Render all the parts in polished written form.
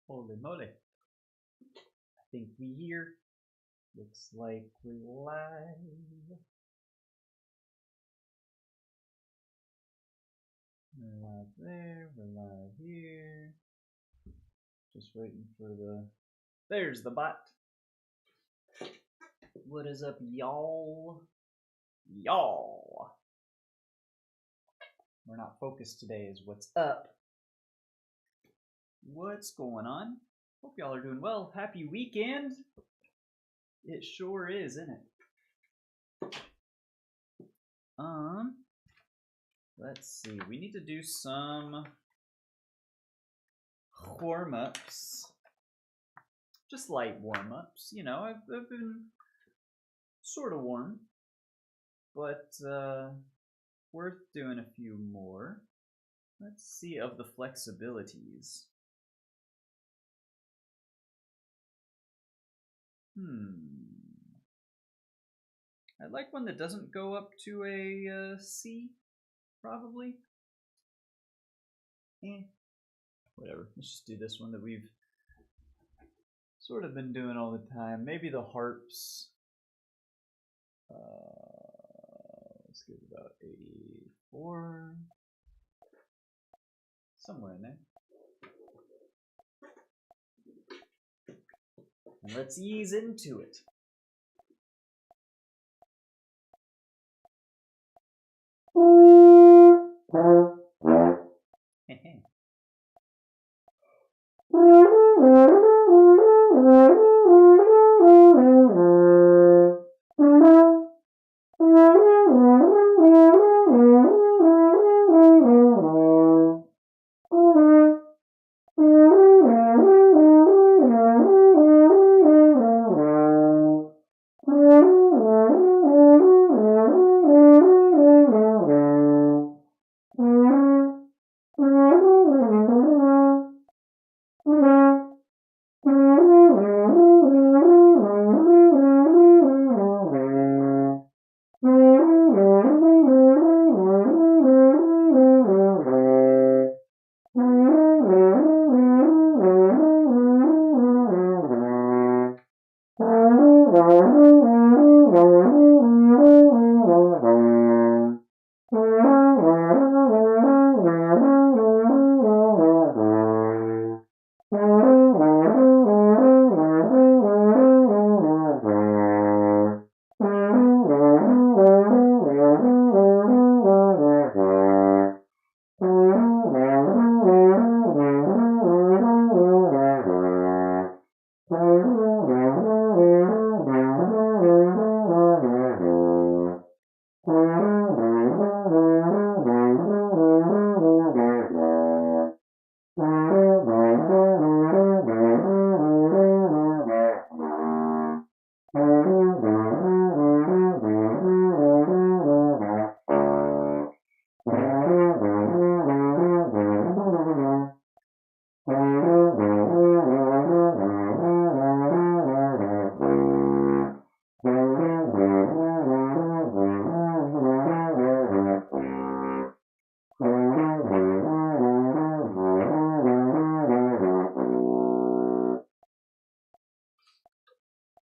Holy moly. I think we here. Looks like we're live. We're live there, we're live here. Just waiting for the... There's the bot. What is up, y'all? Y'all! We're not focused today is what's up. What's going on? Hope y'all are doing well. Happy weekend! It sure is, isn't it? Let's see. We need to do some warm-ups. Just light warm-ups. You know, I've been sort of warm, but worth doing a few more. Let's see of the flexibilities. I'd like one that doesn't go up to a C, probably. Whatever. Let's just do this one that we've sort of been doing all the time. Maybe the harps. Let's give it about 84. Somewhere in there. And let's ease into it.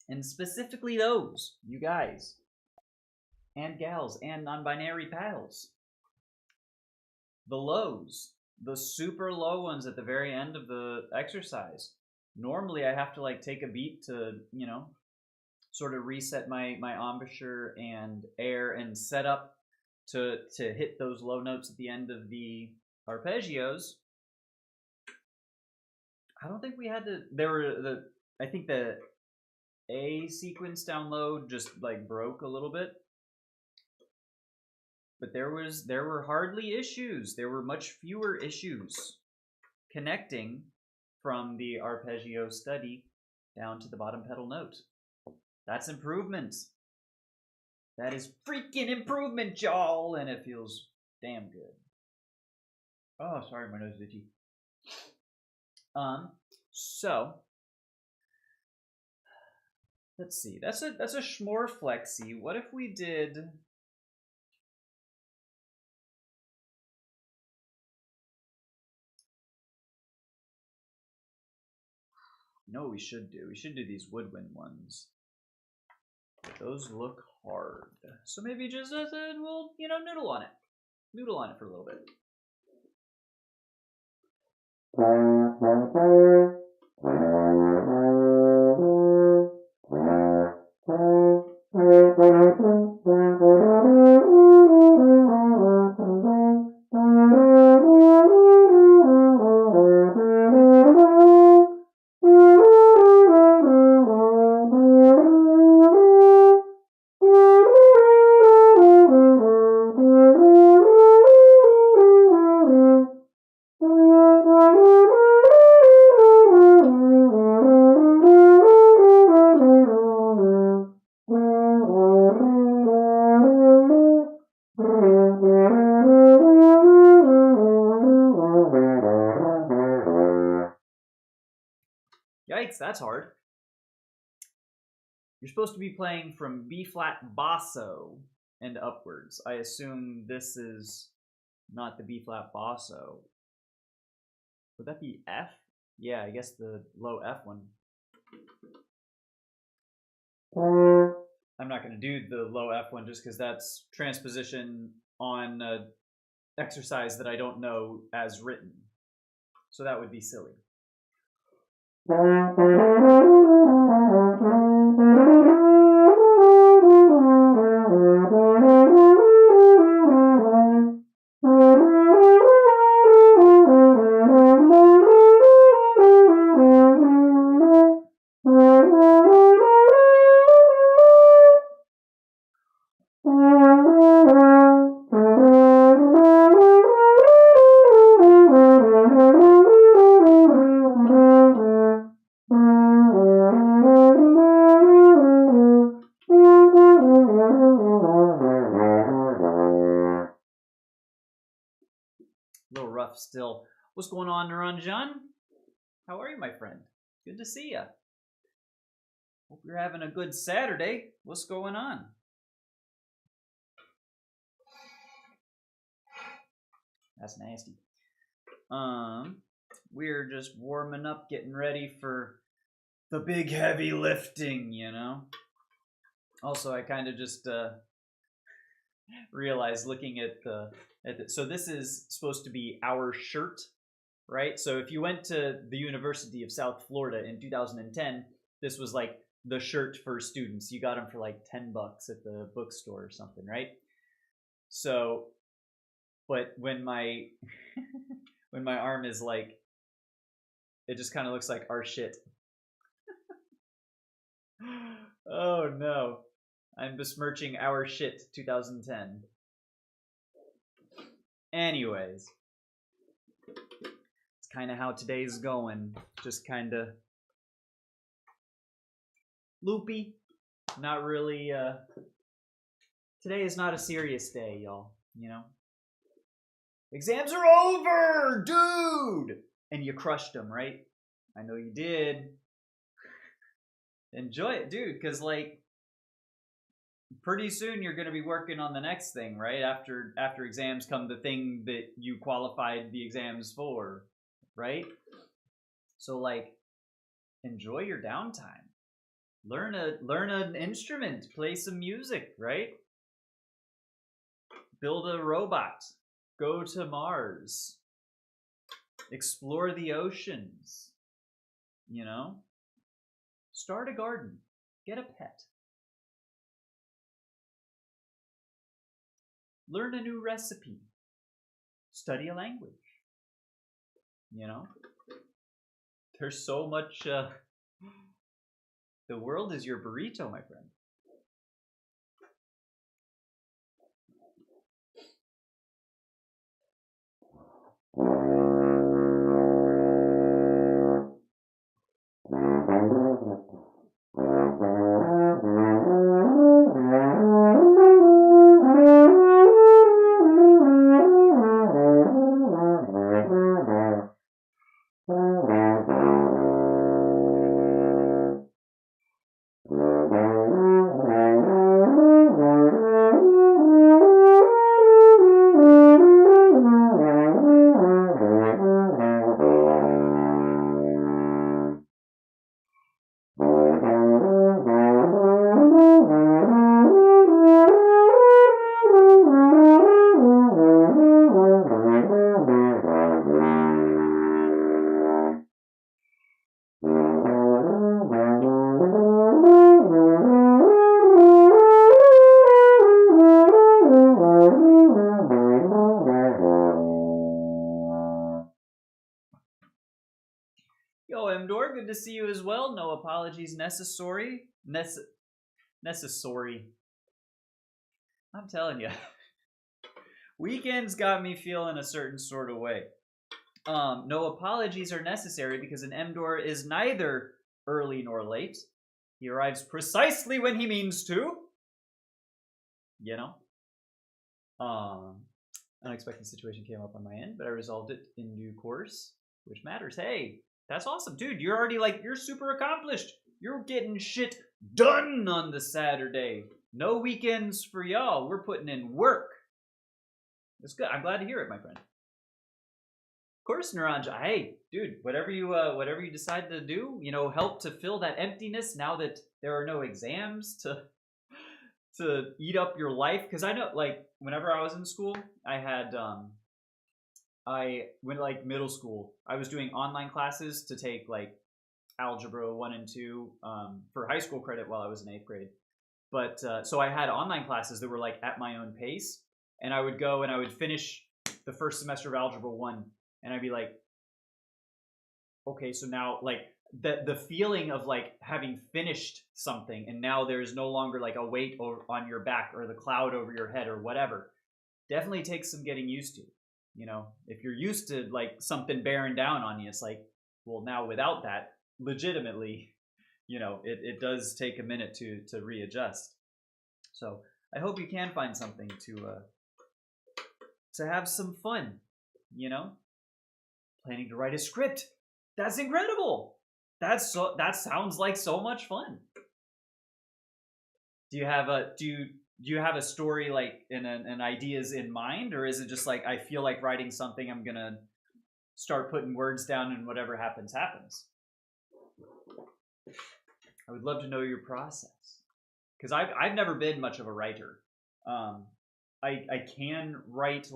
And specifically those, you guys, and gals, and non-binary pals. The lows, the super low ones at the very end of the exercise. Normally I have to like take a beat to, you know, sort of reset my embouchure and air and set up to hit those low notes at the end of the arpeggios. I don't think we had to. There were I think the A sequence down low just like broke a little bit, but there were hardly issues. There were much fewer issues connecting from the arpeggio study down to the bottom pedal note. That's improvement. That is freaking improvement, y'all, and it feels damn good. Oh, sorry, my nose is itchy. So let's see. That's a schmore flexi. What if we did? You know what we should do? We should do these woodwind ones. Those look hard. So maybe just we'll, you know, noodle on it. Noodle on it for a little bit. Yikes, that's hard. You're supposed to be playing from B flat basso and upwards. I assume this is not the B flat basso. Would that be F? Yeah, I guess the low F one. I'm not going to do the low F one just because that's transposition on an exercise that I don't know as written. So that would be silly. Still. What's going on, Naranjan? How are you, my friend? Good to see you. Hope you're having a good Saturday. What's going on? That's nasty. We're just warming up, getting ready for the big heavy lifting, you know? Also, I kind of just realized looking at the so this is supposed to be our shirt, right? So if you went to the University of South Florida in 2010, this was like the shirt for students. You got them for like $10 at the bookstore or something, right? So, but when my when my arm is like, it just kind of looks like our shit. Oh no, I'm besmirching our shit 2010. Anyways, it's kind of how today's going. Just kind of loopy. Not really, today is not a serious day, y'all, you know? Exams are over, dude! And you crushed them, right? I know you did. Enjoy it, dude, because, like, pretty soon you're going to be working on the next thing, right? After exams come the thing that you qualified the exams for, right? So, like, enjoy your downtime. Learn an instrument, play some music, right? Build a robot, go to Mars, explore the oceans, you know? Start a garden, get a pet. Learn a new recipe, study a language, you know? There's so much, the world is your burrito, my friend. Mdor, good to see you as well. No apologies necessary. Necessary. I'm telling you. Weekends got me feeling a certain sort of way. No apologies are necessary because an Mdor is neither early nor late. He arrives precisely when he means to. You know? Unexpected situation came up on my end, but I resolved it in due course, which matters. Hey, that's awesome, dude. You're already you're super accomplished. You're getting shit done on the Saturday. No weekends for y'all. We're putting in work. It's good. I'm glad to hear it, my friend. Of course, Naranja. Hey, dude, whatever you decide to do, help to fill that emptiness now that there are no exams to eat up your life. Because I know, whenever I was in school, I had I went middle school. I was doing online classes to take algebra 1 and 2 for high school credit while I was in 8th grade. But so I had online classes that were at my own pace, and I would go and I would finish the first semester of algebra 1. And I'd be like, okay, so now the feeling of having finished something and now there's no longer a weight on your back or the cloud over your head or whatever, definitely takes some getting used to. If you're used to something bearing down on you, it's well, now without that, legitimately, it does take a minute to readjust. So I hope you can find something to have some fun, Planning to write a script. That's incredible. That sounds like so much fun. Do you have a story and ideas in mind, or is it just I feel like writing something, I'm gonna start putting words down and whatever happens happens? I would love to know your process, because I've never been much of a writer. I can write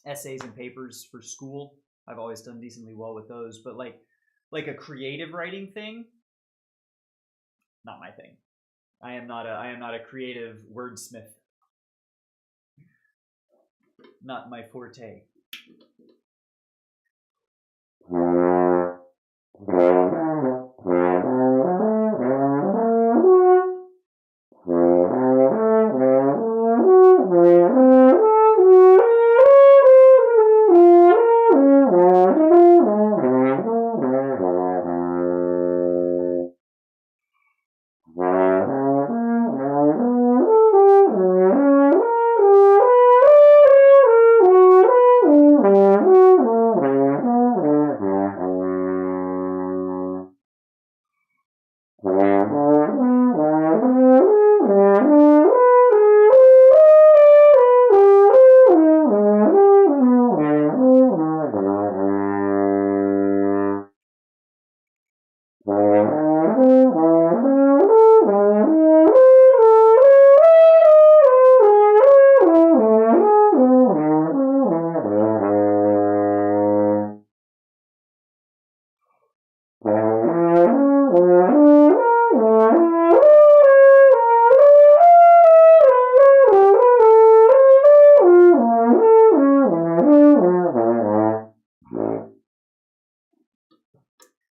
essays and papers for school. I've always done decently well with those, but like a creative writing thing, not my thing. I am not a creative wordsmith. Not my forte.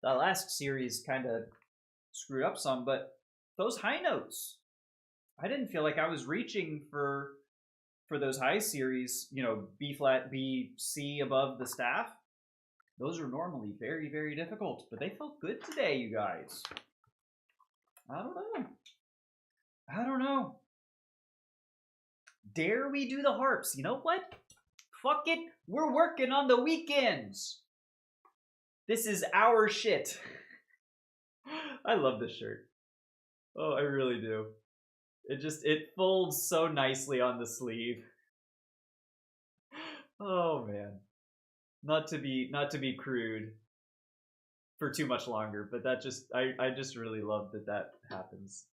That last series kind of screwed up some, but those high notes, I didn't feel like I was reaching for those high series, B flat, B, C above the staff. Those are normally very, very difficult, but they felt good today, you guys. I don't know. Dare we do the harps? You know what? Fuck it. We're working on the weekends. This is our shit. I love this shirt. Oh, I really do. It folds so nicely on the sleeve. Oh man. Not to be crude for too much longer, but that I just really love that happens.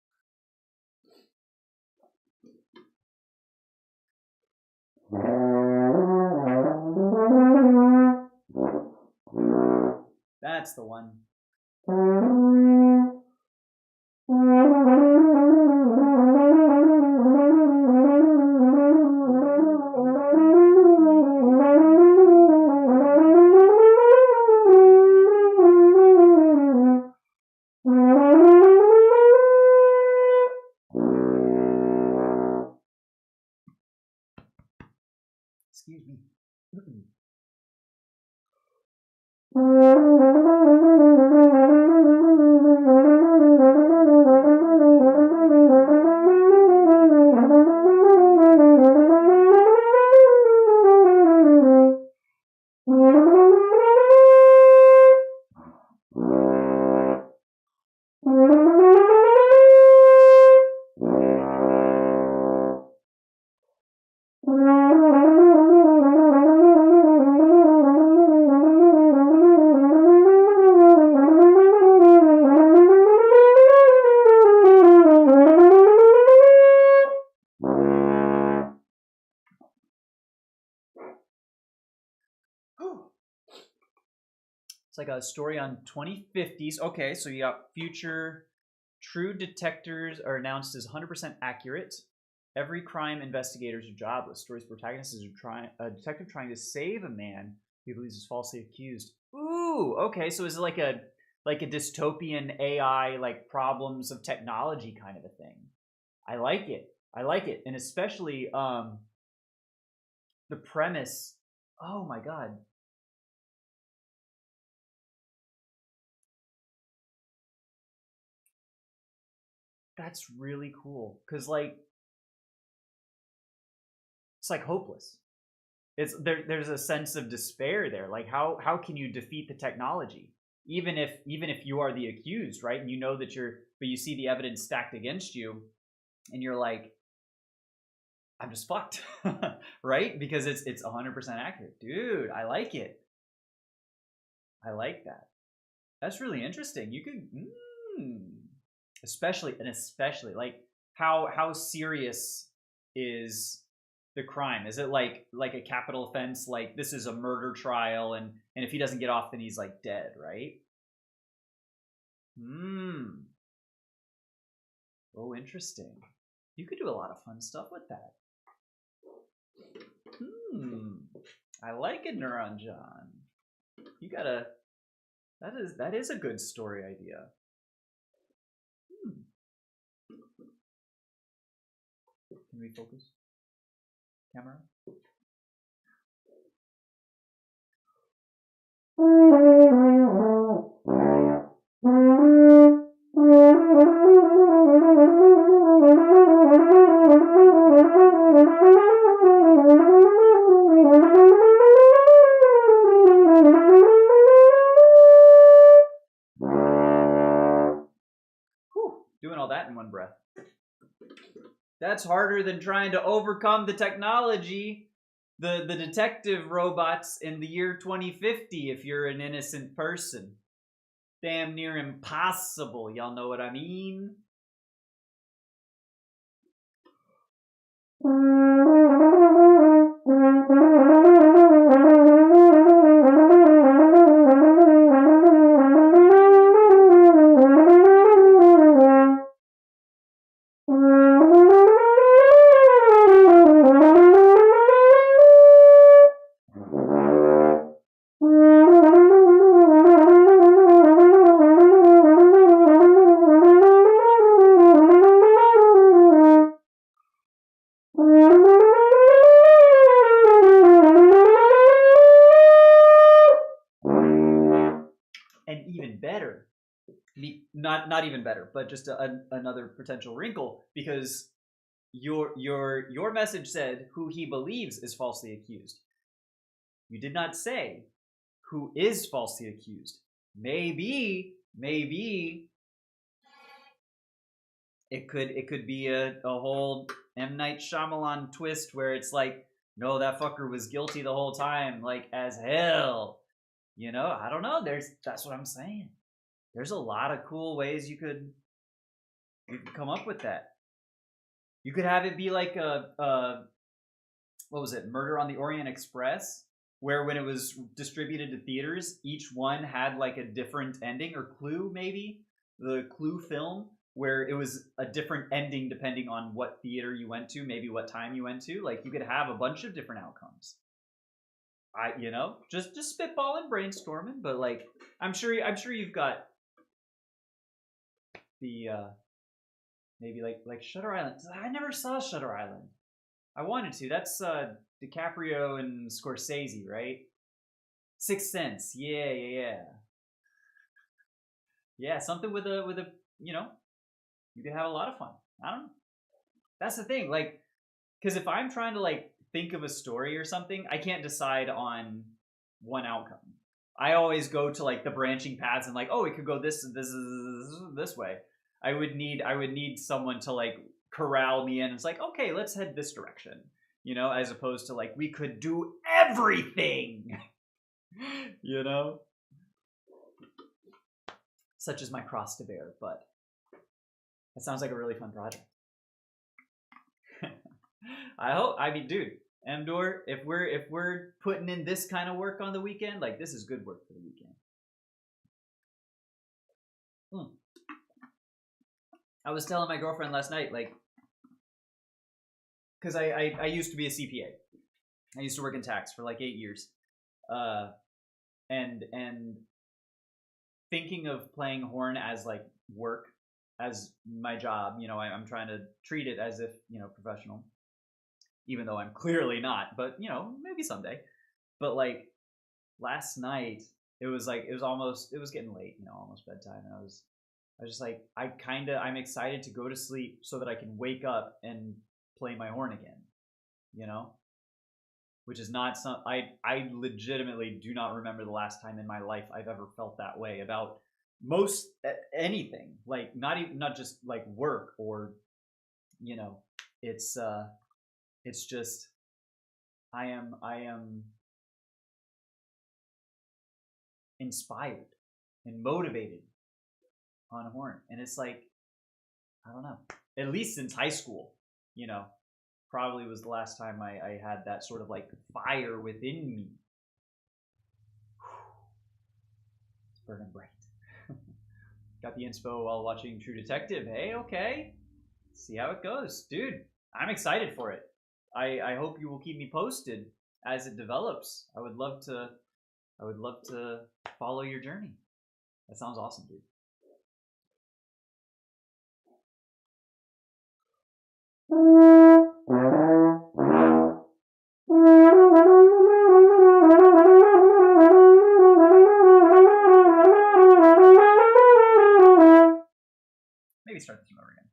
That's the one. It's like a story on 2050s. Okay, so you got future. True detectors are announced as 100% accurate. Every crime investigators are jobless. Story's protagonist is a detective trying to save a man he believes is falsely accused. Ooh, okay. So is it like a dystopian AI, like problems of technology kind of a thing? I like it. I like it, and especially the premise. Oh my god, that's really cool. Cause like it's like hopeless. It's there's a sense of despair there. Like how can you defeat the technology? Even if you are the accused, right? And you know that but you see the evidence stacked against you, and you're like, I'm just fucked, right? Because it's 100% accurate, dude. I like it. I like that. That's really interesting. You could, especially like how serious is the crime? Is it like a capital offense? Like this is a murder trial, and if he doesn't get off, then he's like dead, right? Hmm. Oh, interesting. You could do a lot of fun stuff with that. Hmm. I like it, Neuron John. You gotta. That is a good story idea. Hmm. Can we focus? Camera? Whew, doing all that in one breath. That's harder than trying to overcome the technology, the detective robots in the year 2050 if you're an innocent person. Damn near impossible. Y'all know what I mean? And even better, not even better, but just another potential wrinkle, because your message said who he believes is falsely accused. You did not say who is falsely accused. Maybe it could be a whole M. Night Shyamalan twist where it's like, no, that fucker was guilty the whole time, like as hell. I don't know. That's what I'm saying. There's a lot of cool ways you could come up with that. You could have it be like a what was it, Murder on the Orient Express, where when it was distributed to theaters, each one had like a different ending, or Clue maybe, the Clue film, where it was a different ending depending on what theater you went to, maybe what time you went to. Like you could have a bunch of different outcomes. Just spitballing, brainstorming, but like I'm sure you've got the maybe like Shutter Island. I never saw Shutter Island. I wanted to. That's DiCaprio and Scorsese, right? Sixth Sense. Yeah, something with a you know, you could have a lot of fun. I don't know. That's the thing, like, because if I'm trying to like think of a story or something, I can't decide on one outcome. I always go to like the branching paths and like, oh, it could go this way. I would need someone to like corral me in. It's like, okay, let's head this direction, as opposed to like we could do everything, you know, such as my cross to bear. But that sounds like a really fun project. I mean, dude, Mdor, if we're putting in this kind of work on the weekend, like this is good work for the weekend. I was telling my girlfriend last night, like, because I used to be a CPA. I used to work in tax for like 8 years, and thinking of playing horn as like work, as my job. I'm trying to treat it as if professional, even though I'm clearly not. But maybe someday. But like last night, it was getting late, almost bedtime, and I was just like, I'm excited to go to sleep so that I can wake up and play my horn again, which is not I legitimately do not remember the last time in my life I've ever felt that way about most anything, like not just like work or it's just I am inspired and motivated on horn, and it's like, I don't know, at least since high school, probably was the last time I had that sort of like fire within me. It's burning bright. Got the inspo while watching True Detective. Hey, okay, see how it goes, dude. I'm excited for it. I hope you will keep me posted as it develops. I would love to follow your journey. That sounds awesome, dude. Maybe start this over again.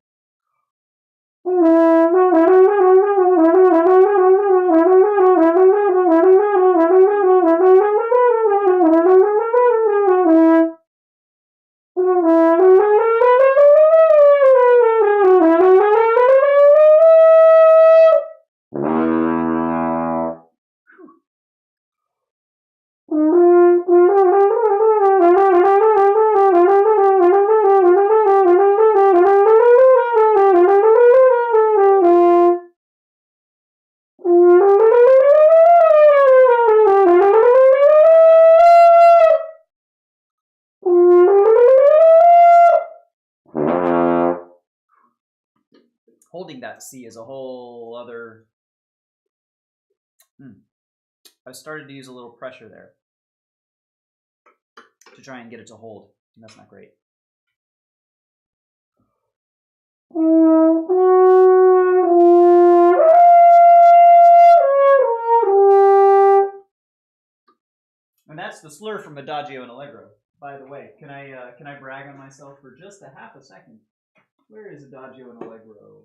Holding that C is a whole other. I started to use a little pressure there to try and get it to hold, and that's not great. And that's the slur from Adagio and Allegro. By the way, can I brag on myself for just a half a second? Where is Adagio and Allegro?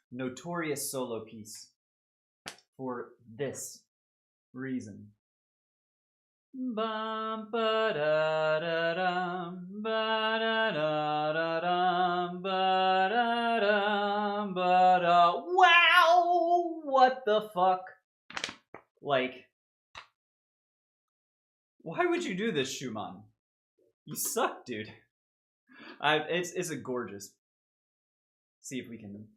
Notorious solo piece for this reason. Bum ba da da dum ba da da da dum ba da dum ba da. Wow! What the fuck? Like, why would you do this, Schumann? You suck, dude. It's a gorgeous. See if we can.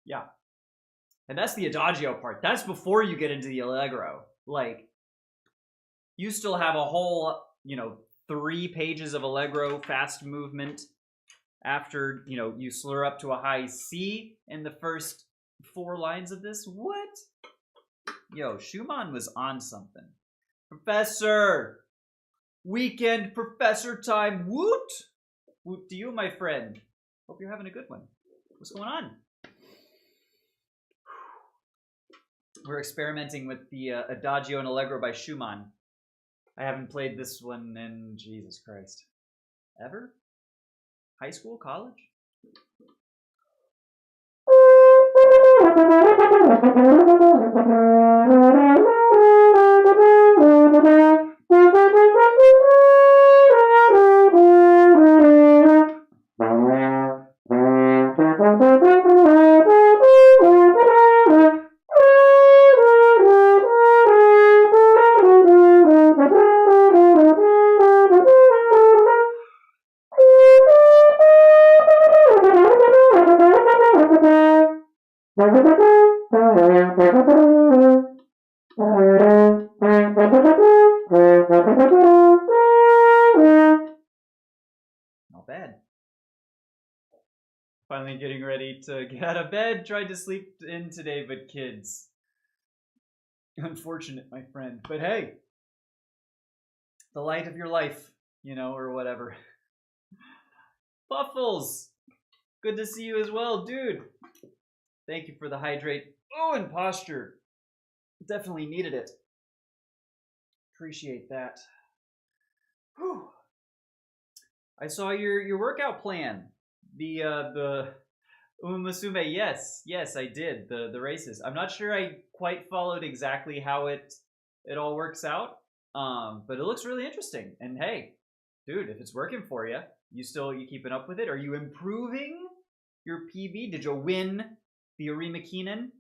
Yeah. And that's the adagio part. That's before you get into the allegro. Like, you still have a whole, 3 pages of allegro fast movement after, you slur up to a high C in the first 4 lines of this. What? Yo, Schumann was on something. Professor! Weekend professor time. Woot! Woot to you, my friend. Hope you're having a good one. What's going on? We're experimenting with the Adagio and Allegro by Schumann. I haven't played this one in, Jesus Christ, ever? High school? College? Not bad. Finally getting ready to get out of bed. Tried to sleep in today, but kids. Unfortunate, my friend. But hey, the light of your life, or whatever. Puffles! Good to see you as well, dude. Thank you for the hydrate. Oh, and posture. Definitely needed it. Appreciate that. Whew. I saw your workout plan. The Umasume. Yes, I did. The races. I'm not sure I quite followed exactly how it all works out. But it looks really interesting. And hey, dude, if it's working for you, you keeping up with it? Are you improving your PB? Did you win the Arima Keenan?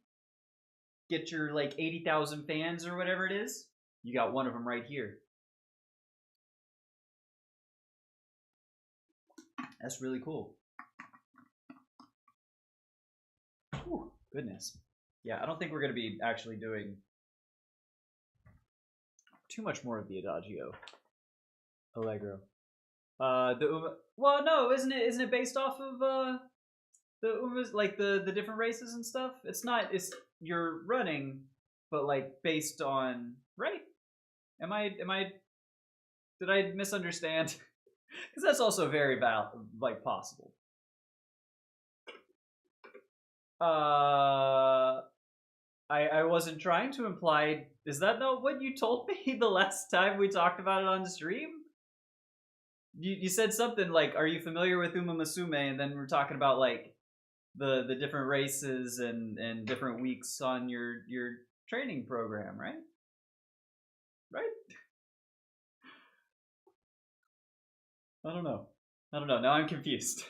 Get your 80,000 fans or whatever it is? You got one of them right here. That's really cool. Whew, goodness. Yeah, I don't think we're going to be actually doing too much more of the Adagio Allegro. Well, no, isn't it based off of the Umas, the different races and stuff? It's not. It's you're running, but based on right. Am I? Did I misunderstand? Because that's also very possible. I wasn't trying to imply. Is that not what you told me the last time we talked about it on the stream? You said something like, "Are you familiar with Uma Musume?" And then we're talking about the different races and different weeks on your training program, right? Right? I don't know. Now I'm confused.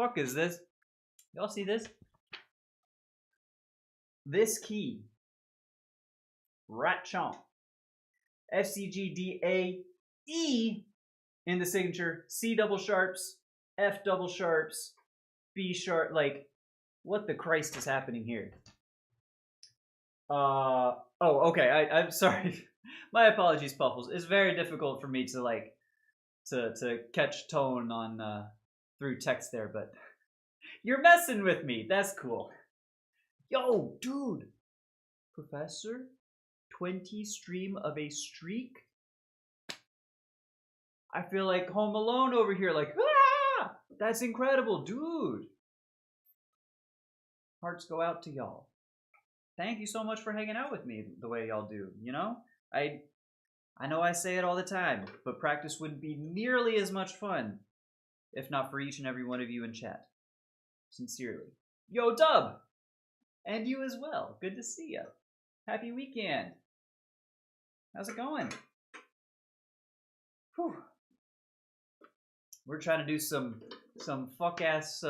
fuck is this? Y'all see this? This key. Rat chomp. F, C, G, D, A, E in the signature. C double sharps. F double sharps. B sharp. Like, what the Christ is happening here? Oh, okay. I'm sorry. My apologies, Puffles. It's very difficult for me to like to catch tone on through text there, but you're messing with me. That's cool. Yo, dude. Professor, 20 stream of a streak? I feel like Home Alone over here, like, ah! That's incredible, dude. Hearts go out to y'all. Thank you so much for hanging out with me the way y'all do, you know? I know I say it all the time, but practice wouldn't be nearly as much fun if not for each and every one of you in chat. Sincerely. Yo, Dub! And you as well. Good to see you. Happy weekend. How's it going? Whew. We're trying to do some fuck-ass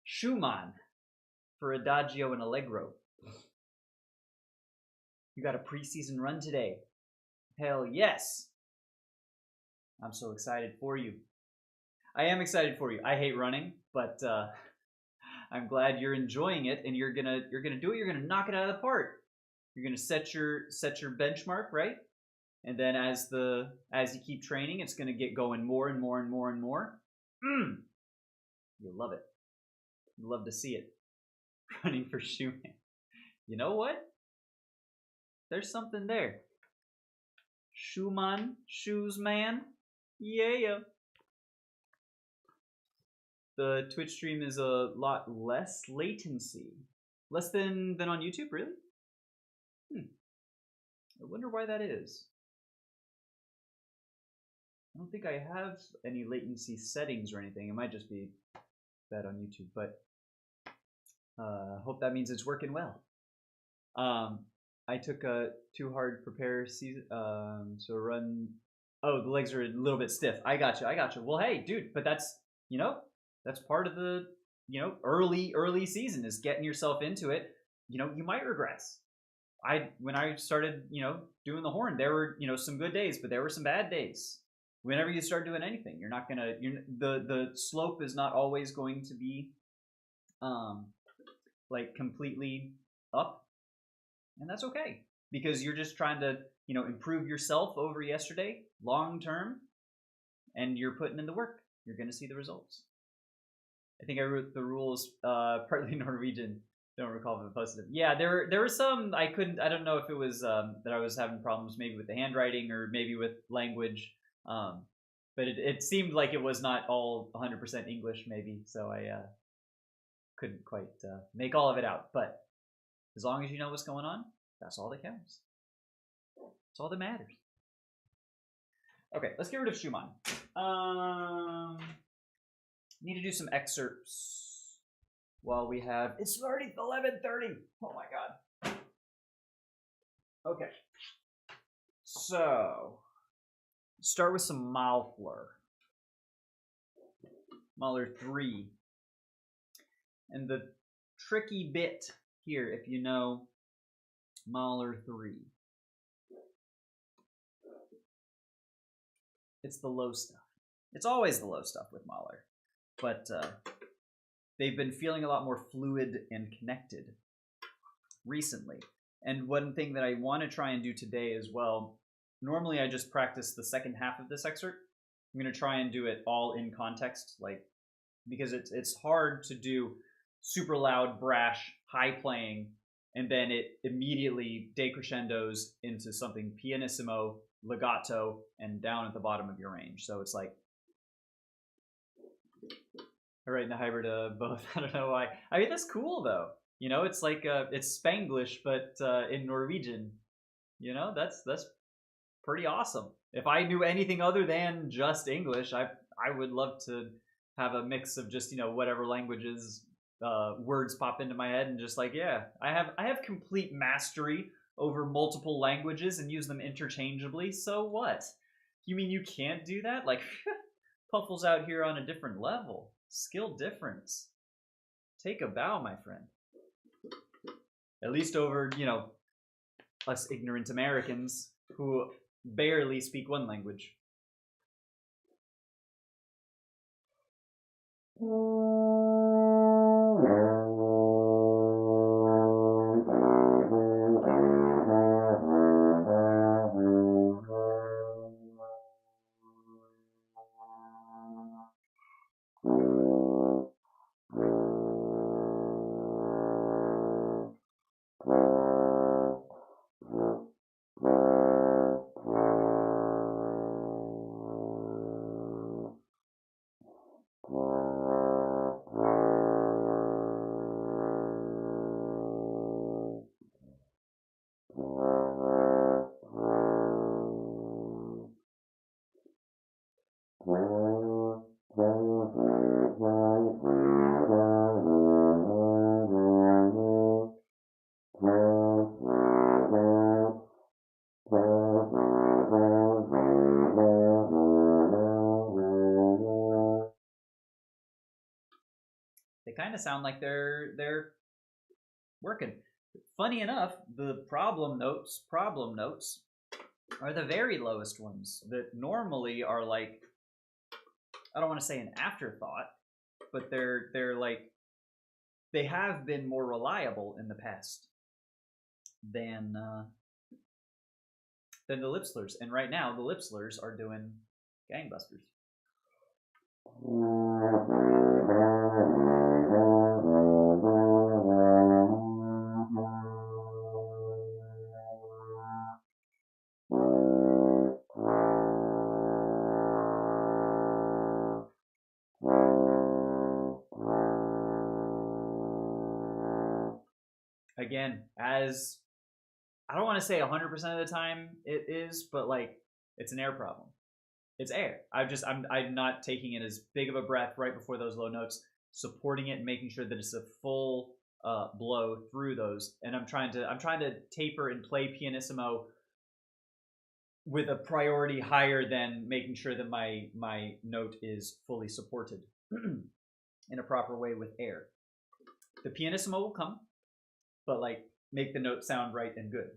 Schumann for Adagio and Allegro. You got a preseason run today. Hell yes. I'm so excited for you. I am excited for you. I hate running, but I'm glad you're enjoying it, and you're gonna do it. You're gonna knock it out of the park. You're gonna set your benchmark, right? And then as you keep training, it's gonna get going more and more and more and more. You'll love it. You'll love to see it. Running for Schumann. You know what? There's something there. Schumann, shoes man. Yeah. The Twitch stream is a lot less latency. Less than on YouTube, really? I wonder why that is. I don't think I have any latency settings or anything. It might just be that on YouTube, but hope that means it's working well. I took a too hard prepare season, so run. Oh, the legs are a little bit stiff. I got you. Well, hey, dude, but that's that's part of the early season is getting yourself into it. You might regress. When I started doing the horn, there were some good days, but there were some bad days. Whenever you start doing anything, you're not gonna the slope is not always going to be like completely up, and that's okay because you're just trying to improve yourself over yesterday long term, and you're putting in the work. You're gonna see the results. I think I wrote the rules partly Norwegian. Don't recall if I posted it. Yeah, there were some I couldn't. I don't know if it was that I was having problems maybe with the handwriting or maybe with language. But it seemed like it was not all 100% English, maybe, so I couldn't quite make all of it out. But as long as you know what's going on, that's all that counts. That's all that matters. Okay, let's get rid of Schumann. Need to do some excerpts while we have. It's already 11:30. Oh my god. Okay, so. Start with some Mahler. Mahler 3. And the tricky bit here, if you know Mahler 3, it's the low stuff. It's always the low stuff with Mahler. But they've been feeling a lot more fluid and connected recently. And one thing that I want to try and do today as well. Normally, I just practice the second half of this excerpt. I'm going to try and do it all in context, because it's hard to do super loud, brash, high playing, and then it immediately decrescendos into something pianissimo, legato, and down at the bottom of your range. So it's like, I write in the hybrid of both. I don't know why. I mean, that's cool though. It's like it's Spanglish, but in Norwegian. That's pretty awesome. If I knew anything other than just English, I would love to have a mix of just whatever languages words pop into my head and just I have complete mastery over multiple languages and use them interchangeably. So what? You mean you can't do that? Puffle's out here on a different level. Skill difference. Take a bow, my friend. At least over, you know, us ignorant Americans who barely speak one language. They kind of sound like they're working. Funny enough, the problem notes are the very lowest ones that normally are like, I don't want to say an afterthought, but they're like, they have been more reliable in the past than the lip slurs. And right now the lip slurs are doing gangbusters. Again, as I don't want to say 100% of the time it is, but like it's an air problem. It's air. I'm not taking it as big of a breath right before those low notes, supporting it and making sure that it's a full blow through those. And I'm trying to taper and play pianissimo with a priority higher than making sure that my note is fully supported in a proper way with air. The pianissimo will come, but like make the note sound right and good.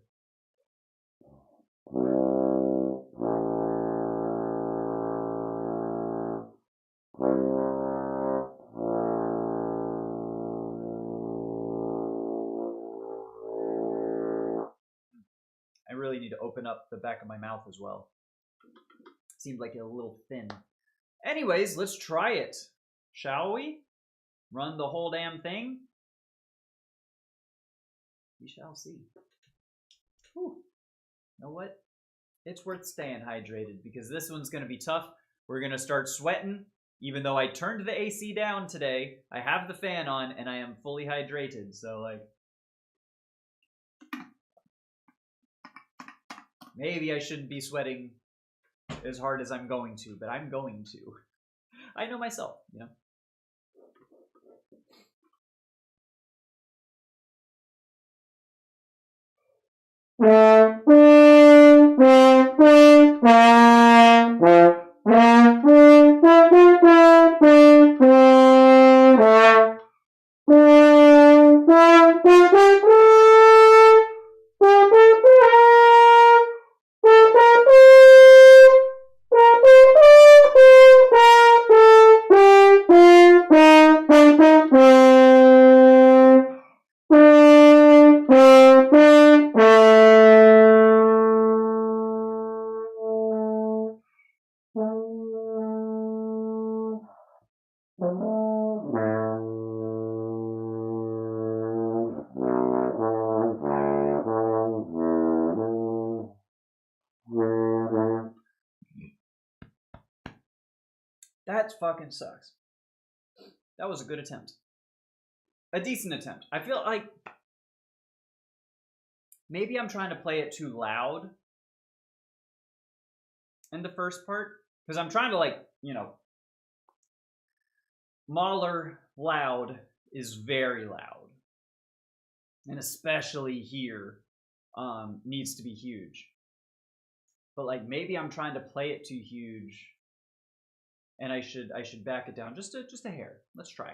I really need to open up the back of my mouth as well. Seems like a little thin. Anyways, let's try it, shall we? Run the whole damn thing? We shall see. Whew. You know what? It's worth staying hydrated because this one's going to be tough. We're going to start sweating. Even though I turned the AC down today, I have the fan on and I am fully hydrated. So, like, maybe I shouldn't be sweating as hard as I'm going to, but I'm going to. I know myself, you know. That fucking sucks. That was a good attempt. A decent attempt. I feel like maybe I'm trying to play it too loud in the first part. Because I'm trying to, like, you know, Mahler loud is very loud. And especially here, needs to be huge. But, like, maybe I'm trying to play it too huge and I should back it down just a hair. Let's try.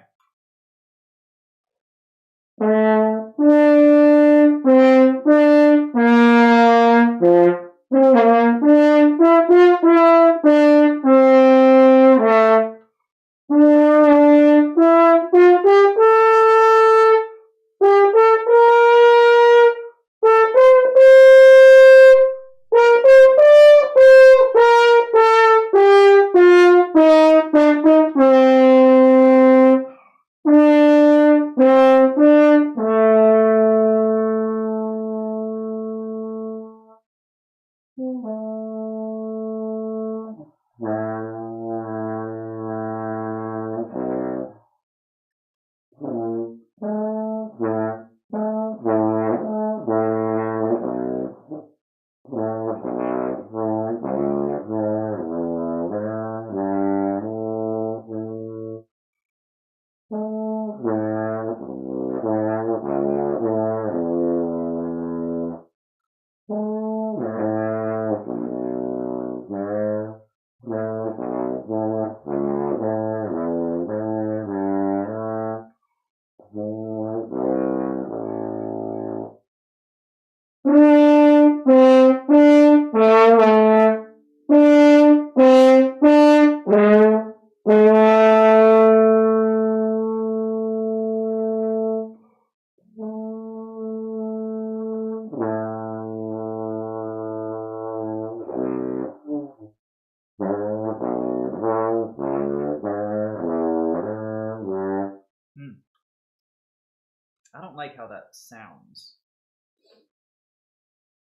I don't like how that sounds.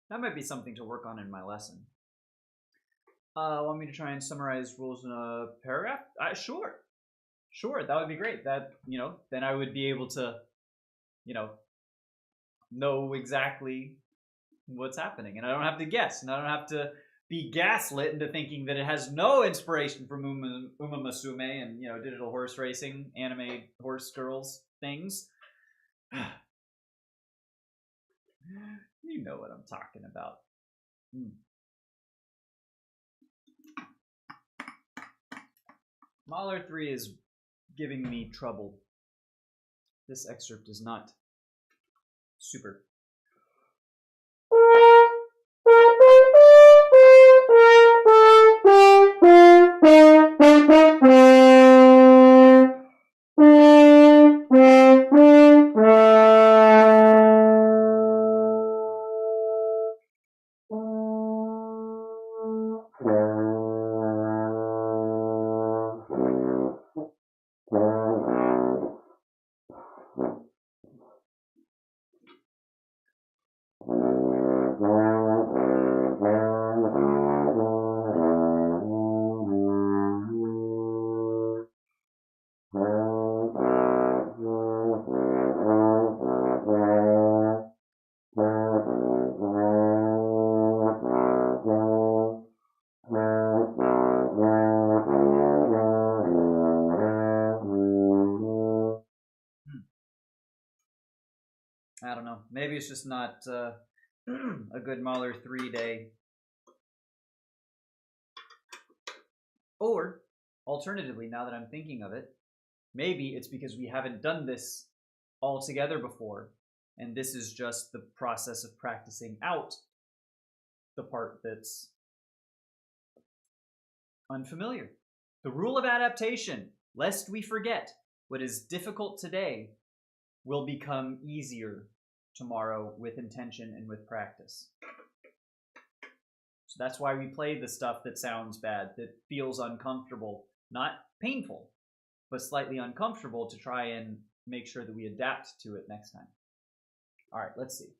That might be something to work on in my lesson. Want me to try and summarize rules in a paragraph? Sure. Sure, that would be great. That, then I would be able to, know exactly what's happening. And I don't have to guess. And I don't have to be gaslit into thinking that it has no inspiration from Uma Musume and, digital horse racing, anime horse girls things. You know what I'm talking about. Mahler 3 is giving me trouble. This excerpt is not super. I don't know. Maybe it's just not a good Mahler 3 day. Or, alternatively, now that I'm thinking of it, maybe it's because we haven't done this all together before, and this is just the process of practicing out the part that's unfamiliar. The rule of adaptation, lest we forget, what is difficult today will become easier tomorrow with intention and with practice. So that's why we play the stuff that sounds bad, that feels uncomfortable, not painful, but slightly uncomfortable, to try and make sure that we adapt to it next time. All right, let's see.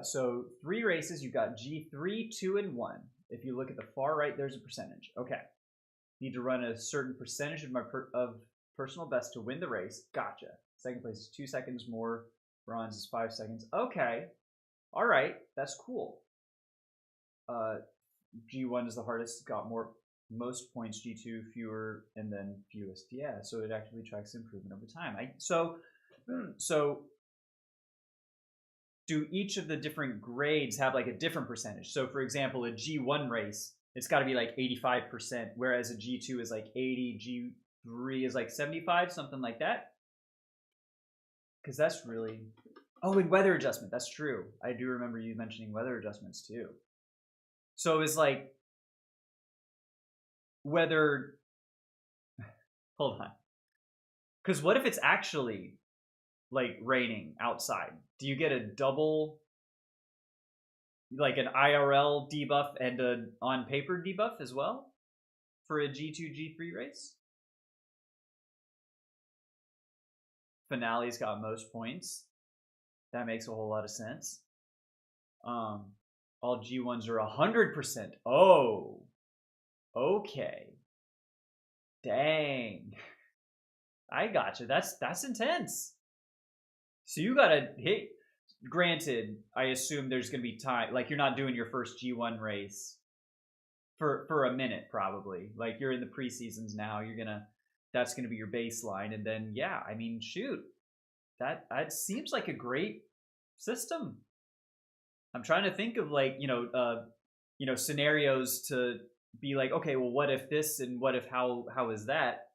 So 3 races, you've got G3, 2, and 1. If you look at the far right, there's a percentage. Okay. Need to run a certain percentage of my personal best to win the race. Gotcha. Second place is 2 seconds more. Bronze is 5 seconds. Okay. All right. That's cool. G1 is the hardest. Got most points. G2 fewer, and then fewest. Yeah. So it actually tracks improvement over time. So do each of the different grades have like a different percentage? So for example, a G1 race It's got to be like 85%, whereas a G2 is like 80, G3 is like 75, something like that. Because that's really... Oh, and weather adjustment. That's true. I do remember you mentioning weather adjustments too. So it's like whether... Hold on. Because what if it's actually like raining outside? Do you get a double, like an IRL debuff and an on paper debuff as well for a G2, G3 race? Finale's got most points. That makes a whole lot of sense. All G1s are 100%. Oh, okay. Dang. I gotcha. That's intense. So you gotta hit. Granted, I assume there's gonna be time. Like you're not doing your first G1 race for a minute probably. Like you're in the preseasons now. That's gonna be your baseline, and then yeah, I mean, shoot, that seems like a great system. I'm trying to think of like scenarios to be like, okay, well, what if this and what if how is that?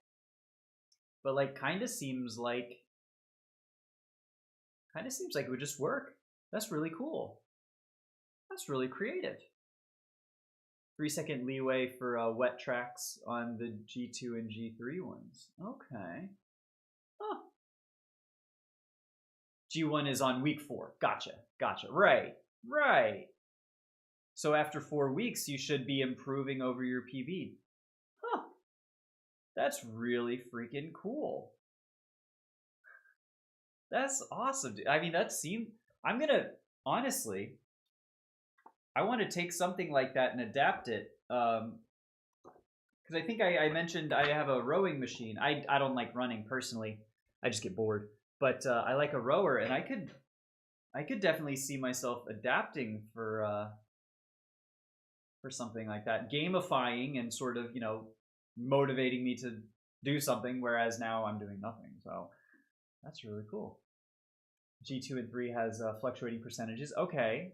But like, kind of seems like it would just work. That's really cool. That's really creative. 3-second leeway for wet tracks on the G2 and G3 ones. Okay. Huh. G1 is on week 4. Gotcha. Right. So after 4 weeks, you should be improving over your PB. Huh. That's really freaking cool. That's awesome. I mean, I'm gonna, honestly, I want to take something like that and adapt it. Because I think I mentioned I have a rowing machine. I don't like running personally. I just get bored. But I like a rower, and I could definitely see myself adapting for something like that, gamifying and sort of motivating me to do something. Whereas now I'm doing nothing. So that's really cool. G2 and 3 has fluctuating percentages. Okay,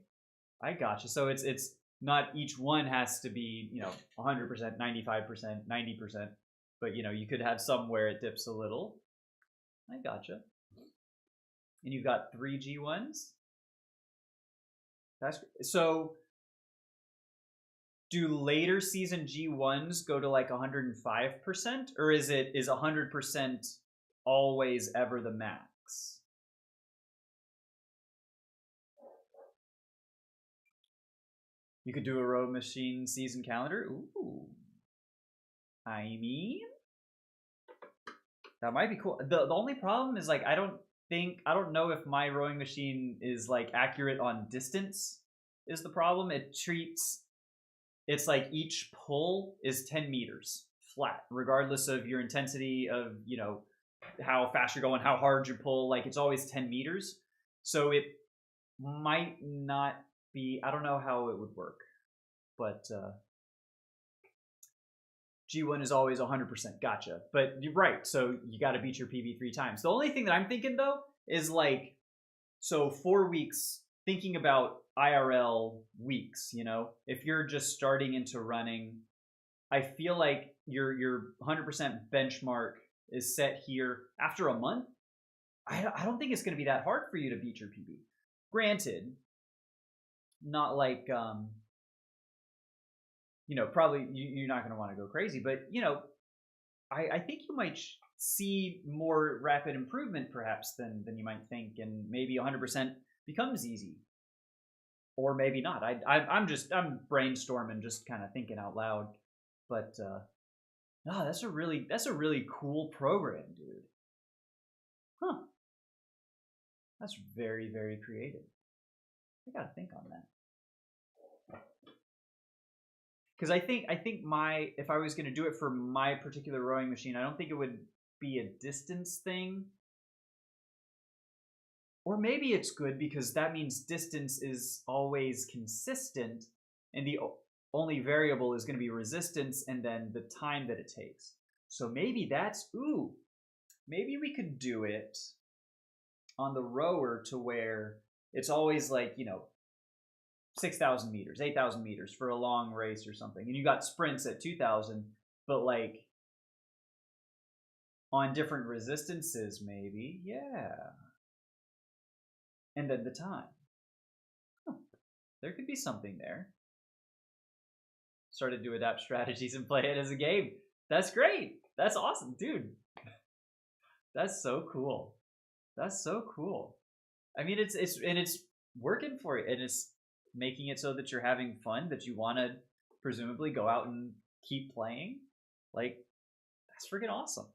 I gotcha. So it's not each one has to be 100%, 95%, 90%, but you could have some where it dips a little. I gotcha. And you've got 3 G1s. So. Do later season G1s go to like 105%, or is 100% always ever the max? You could do a row machine season calendar. Ooh. I mean, that might be cool. The only problem is like I don't know if my rowing machine is like accurate on distance is the problem. It's like each pull is 10 meters flat, regardless of your intensity of, how fast you're going, how hard you pull. Like it's always 10 meters. So it might not be, I don't know how it would work, but G1 is always 100%. Gotcha. But you're right. So you got to beat your PB 3 times. The only thing that I'm thinking though is like, so 4 weeks, thinking about IRL weeks, if you're just starting into running, I feel like your 100% benchmark is set here after a month. I don't think it's going to be that hard for you to beat your PB. Granted, not like probably you're not going to want to go crazy, but I think you might see more rapid improvement perhaps than you might think, and maybe 100% becomes easy. Or maybe not. I'm brainstorming, just kind of thinking out loud. But no, that's a really cool program, dude. Huh? That's very, very creative. I gotta think on that. Because I think if I was gonna do it for my particular rowing machine, I don't think it would be a distance thing. Or maybe it's good because that means distance is always consistent, and the only variable is going to be resistance and then the time that it takes. So maybe maybe we could do it on the rower to where it's always like, 6,000 meters, 8,000 meters for a long race or something, and you got sprints at 2,000, but like on different resistances, maybe, yeah. And then the time. Oh, there could be something there. Started to adapt strategies and play it as a game. That's great. That's awesome, dude. That's so cool. That's so cool. I mean, it's working for you, and it's making it so that you're having fun, that you want to presumably go out and keep playing. Like, that's freaking awesome.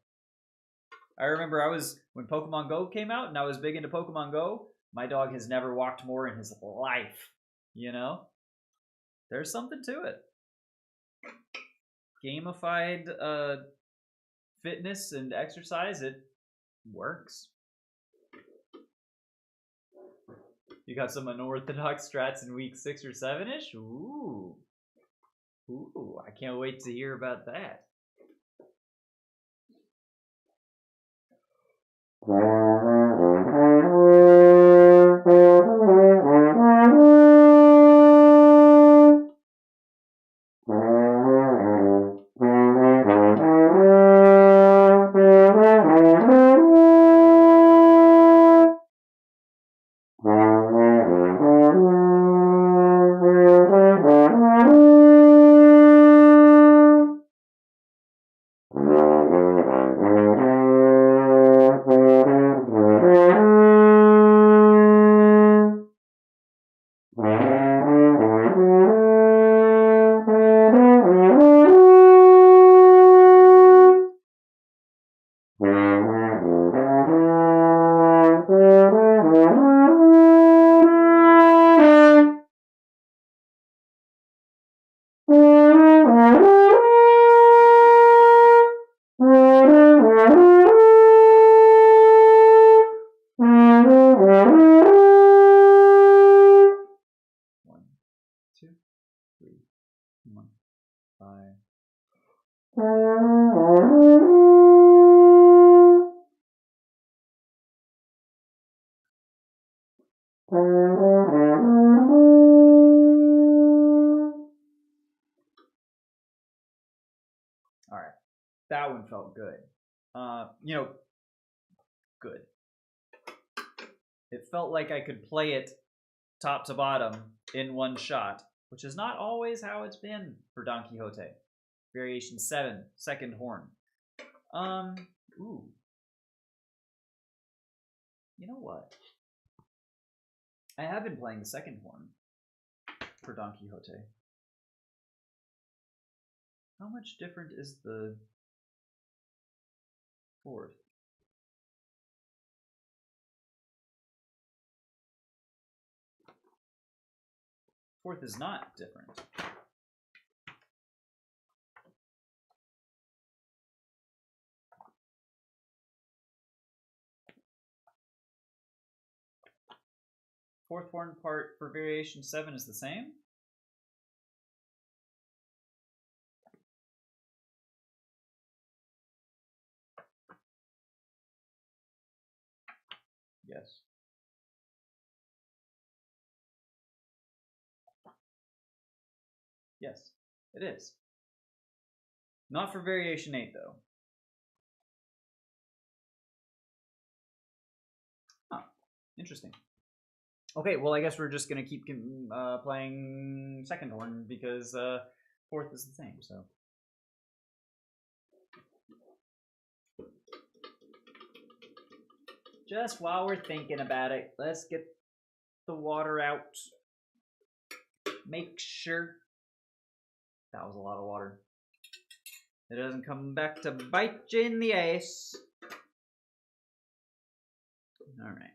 I remember when Pokemon Go came out, and I was big into Pokemon Go. My dog has never walked more in his life. You know, there's something to it. Gamified fitness and exercise, it works. You got some unorthodox strats in week 6 or 7-ish? Ooh. Ooh, I can't wait to hear about that. All right, that one felt good. Good. It felt like I could play it top to bottom in one shot, which is not always how it's been for Don Quixote. Variation 7, second horn. Ooh. You know what? I have been playing the second horn for Don Quixote. How much different is the fourth? Fourth is not different. Fourth horn part for variation 7 is the same? Yes. Yes, it is. Not for variation 8, though. Huh. Interesting. Okay, well, I guess we're just going to keep playing second horn because fourth is the same, so. Just while we're thinking about it, let's get the water out. Make sure. That was a lot of water. It doesn't come back to bite you in the ass. All right.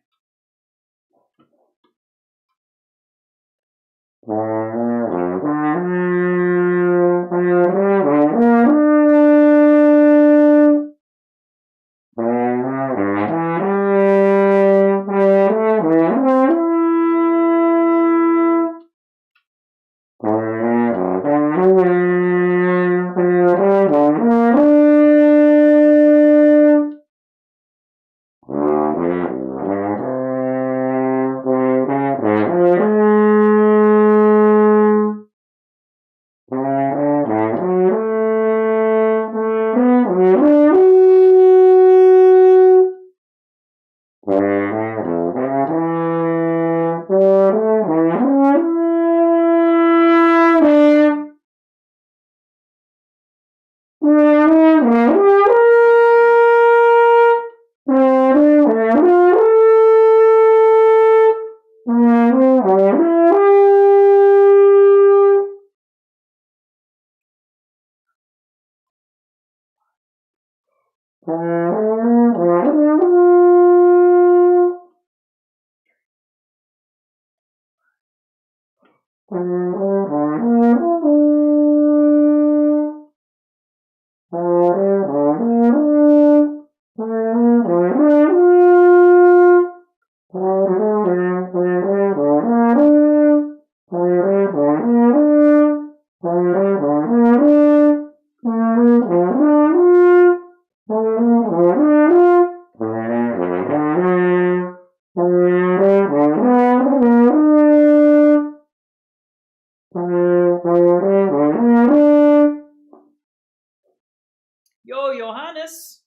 Yo, Johannes!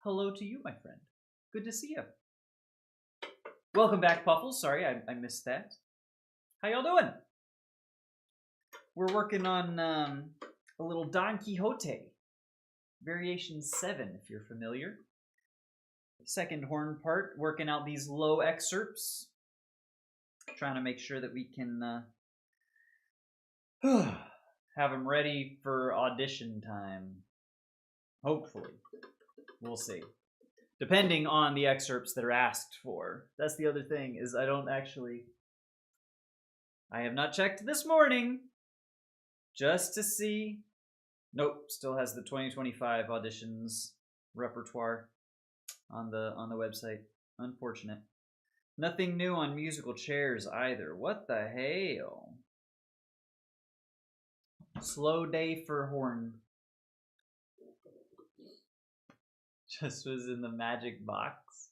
Hello to you, my friend. Good to see you. Welcome back, Puffles. Sorry, I missed that. How y'all doing? We're working on a little Don Quixote. Variation 7, if you're familiar. Second horn part, working out these low excerpts. Trying to make sure that we can have them ready for audition time. Hopefully. We'll see. Depending on the excerpts that are asked for. That's the other thing, is I have not checked this morning just to see. Nope, still has the 2025 auditions repertoire on the website. Unfortunate. Nothing new on musical chairs either. What the hell? Slow day for horn. Just was in the magic box.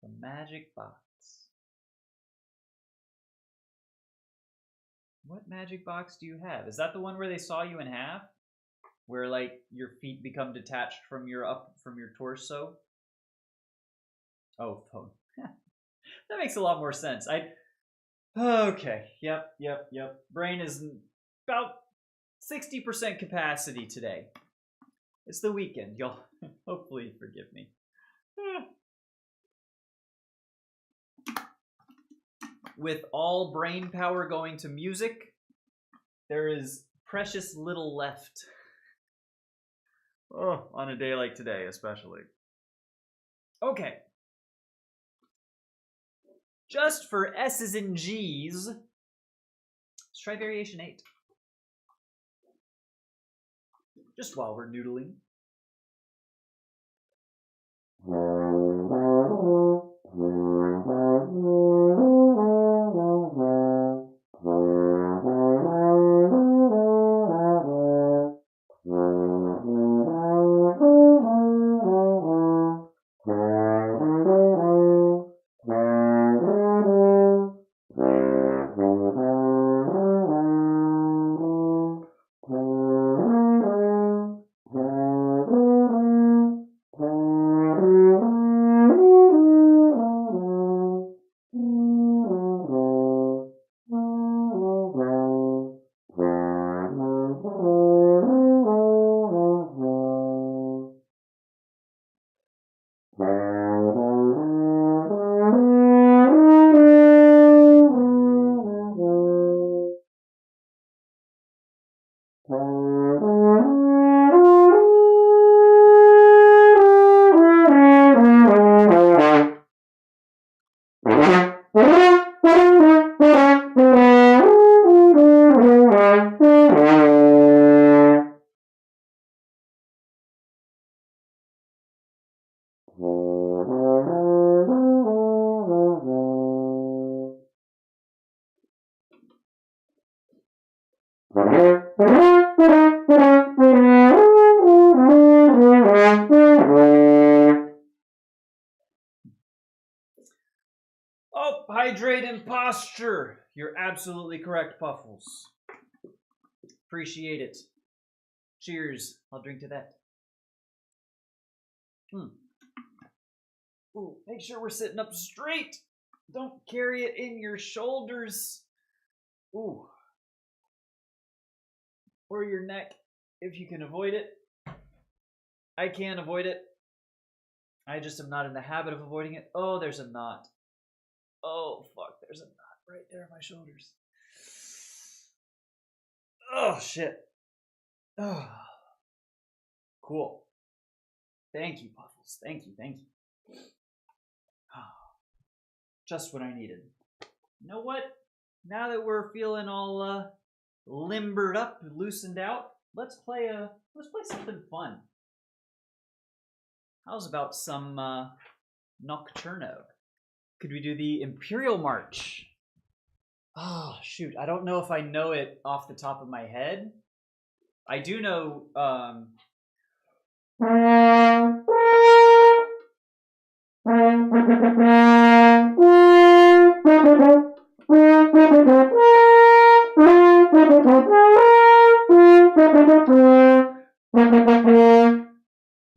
The magic box. What magic box do you have? Is that the one where they saw you in half? Where like your feet become detached from your torso? Oh, phone. That makes a lot more sense. Okay. Yep. Brain is about 60% capacity today. It's the weekend. You'll hopefully forgive me. With all brain power going to music, there is precious little left. Oh, on a day like today, especially. Okay. Just for S's and G's, let's try variation 8. Just while we're noodling. Oh, hydrate and posture. You're absolutely correct, Puffles. Appreciate it. Cheers. I'll drink to that. Ooh, make sure we're sitting up straight. Don't carry it in your shoulders. Ooh. Or your neck, if you can avoid it. I can't avoid it. I just am not in the habit of avoiding it. Oh, there's a knot. Oh, fuck, there's a knot right there on my shoulders. Oh, shit. Oh. Cool. Thank you, Puffles. Thank you, thank you. Just what I needed. You know what? Now that we're feeling all limbered up, loosened out, let's play something fun. How's about some Nocturno? Could we do the Imperial March? Oh, shoot. I don't know if I know it off the top of my head. I do know...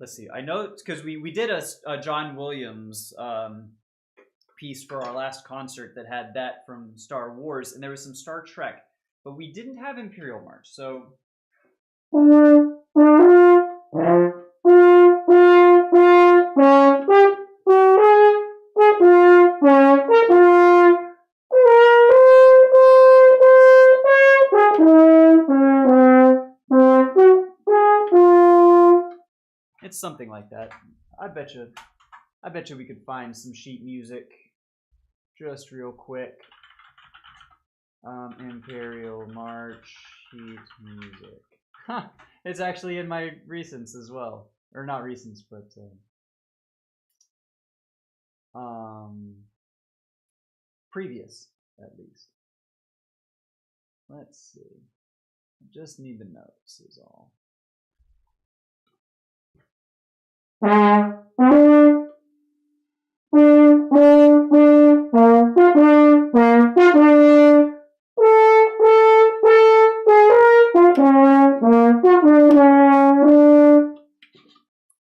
Let's see. I know because we did a John Williams piece for our last concert that had that from Star Wars, and there was some Star Trek, but we didn't have Imperial March, so... It's something like that. I bet you we could find some sheet music just real quick. Imperial March sheet music. Huh. It's actually in my recents as well. Or not recents, but previous at least. Let's see. I just need the notes is all.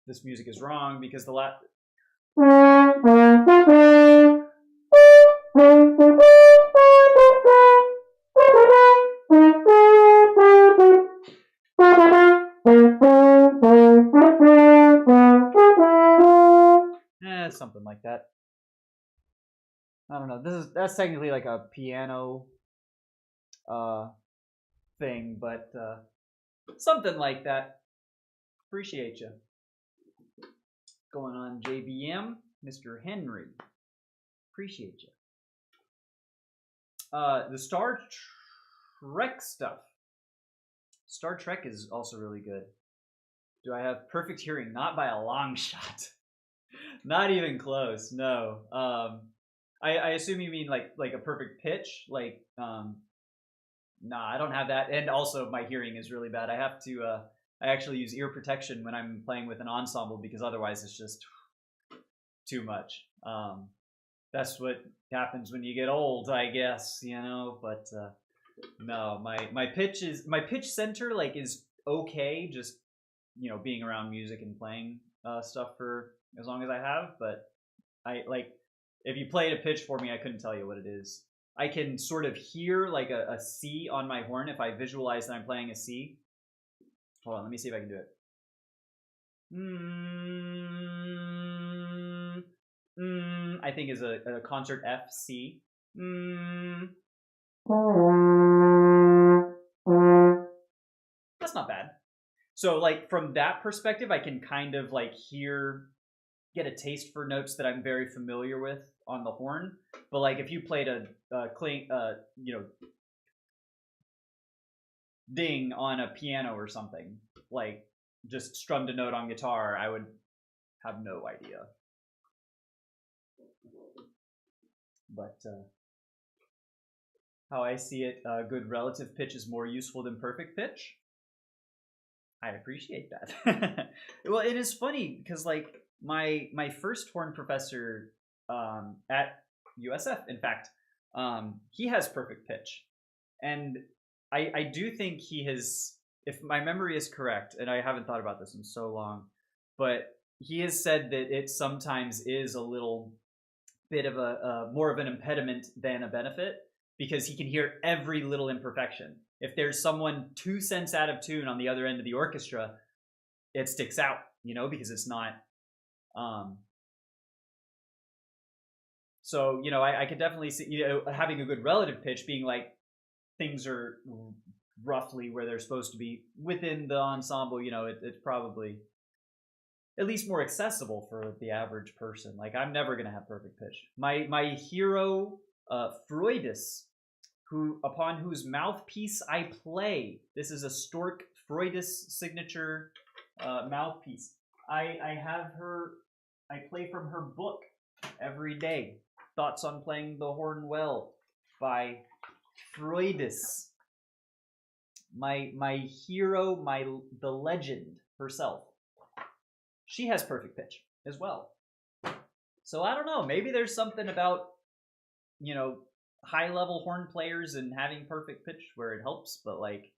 This music is wrong because the last... something like that. I don't know. That's technically like a piano thing, but something like that. Appreciate you. Going on JBM, Mr. Henry. Appreciate you. The Star Trek stuff. Star Trek is also really good. Do I have perfect hearing? Not by a long shot. Not even close. No. I assume you mean like a perfect pitch. Like nah, I don't have that. And also my hearing is really bad. I have to. I actually use ear protection when I'm playing with an ensemble because otherwise it's just too much. That's what happens when you get old, I guess, you know. But no, my pitch center like is okay, just being around music and playing stuff for as long as I have. But I like if you played a pitch for me, I couldn't tell you what it is. I can sort of hear like a C on my horn if I visualize that I'm playing a C. Hold on, let me see if I can do it. I think is a concert F, C. That's not bad. So like from that perspective, I can kind of like get a taste for notes that I'm very familiar with on the horn. But like if you played a ding on a piano or something, like just strummed a note on guitar, I would have no idea. But how I see it, good relative pitch is more useful than perfect pitch. I appreciate that. Well, it is funny because like my first horn professor at USF, in fact, he has perfect pitch, and I do think he has, if my memory is correct, and I haven't thought about this in so long, but he has said that it sometimes is a little bit of a more of an impediment than a benefit because he can hear every little imperfection. If there's someone 2 cents out of tune on the other end of the orchestra, it sticks out, because it's not. So, I could definitely see, having a good relative pitch being like things are roughly where they're supposed to be within the ensemble. It's probably at least more accessible for the average person. Like, I'm never gonna have perfect pitch. My hero, Freudis, upon whose mouthpiece I play. This is a Stork Freudis signature mouthpiece. I have her. I play from her book every day. Thoughts on Playing the Horn Well by Freudis. My hero, the legend herself. She has perfect pitch as well. So I don't know. Maybe there's something about, you know, high level horn players and having perfect pitch where it helps, but like,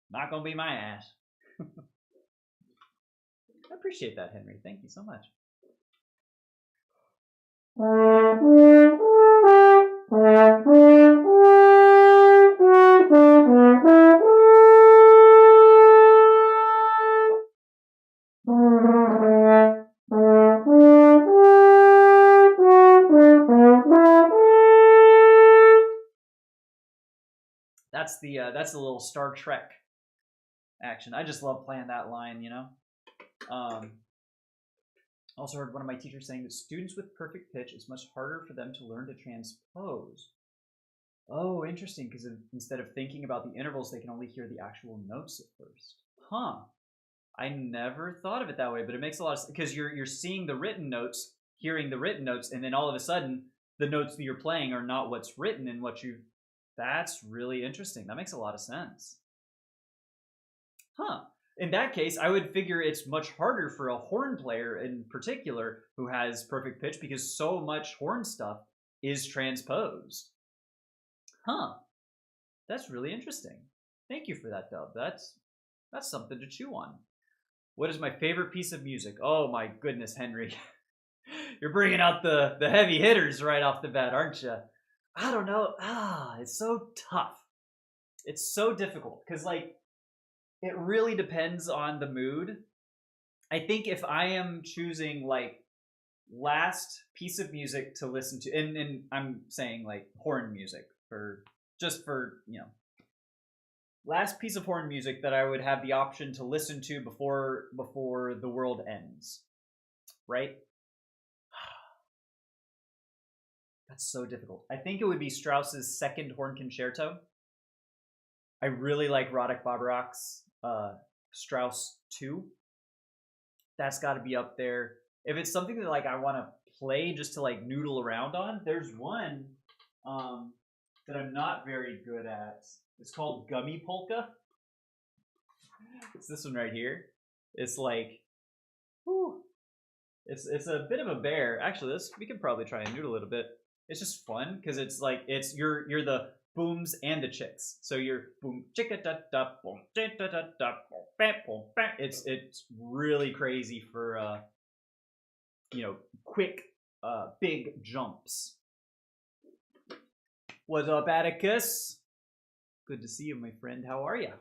not gonna be my ass. I appreciate that, Henry. Thank you so much. That's the little Star Trek action. I just love playing that line, you know. Also heard one of my teachers saying that students with perfect pitch, it's much harder for them to learn to transpose. Oh, interesting, because instead of thinking about the intervals, they can only hear the actual notes at first. Huh. I never thought of it that way, but it makes a lot of sense, because you're seeing the written notes, hearing the written notes, and then all of a sudden, the notes that you're playing are not what's written and what you... That's really interesting. That makes a lot of sense. Huh. In that case, I would figure it's much harder for a horn player in particular who has perfect pitch because so much horn stuff is transposed. Huh. That's really interesting. Thank you for that, Dub. That's something to chew on. What is my favorite piece of music? Oh my goodness, Henry. You're bringing out the heavy hitters right off the bat, aren't you? I don't know. It's so tough. It's so difficult because, like, it really depends on the mood. I think if I am choosing, like, last piece of music to listen to, and I'm saying, like, horn music for, you know, last piece of horn music that I would have the option to listen to before the world ends, right? That's so difficult. I think it would be Strauss's Second Horn Concerto. I really like Radek Babarach's Strauss 2. That's got to be up there. If it's something that like I want to play just to like noodle around on, there's one that I'm not very good at. It's called Gummy Polka. It's this one right here. It's like, whew, it's a bit of a bear. Actually, we could probably try and noodle it a bit. It's just fun because it's like you're the booms and the chicks. So you're boom chicka da da boom da da da da boom bam boom bam. It's really crazy for you know, quick big jumps. What's up, Atticus? Good to see you, my friend. How are you?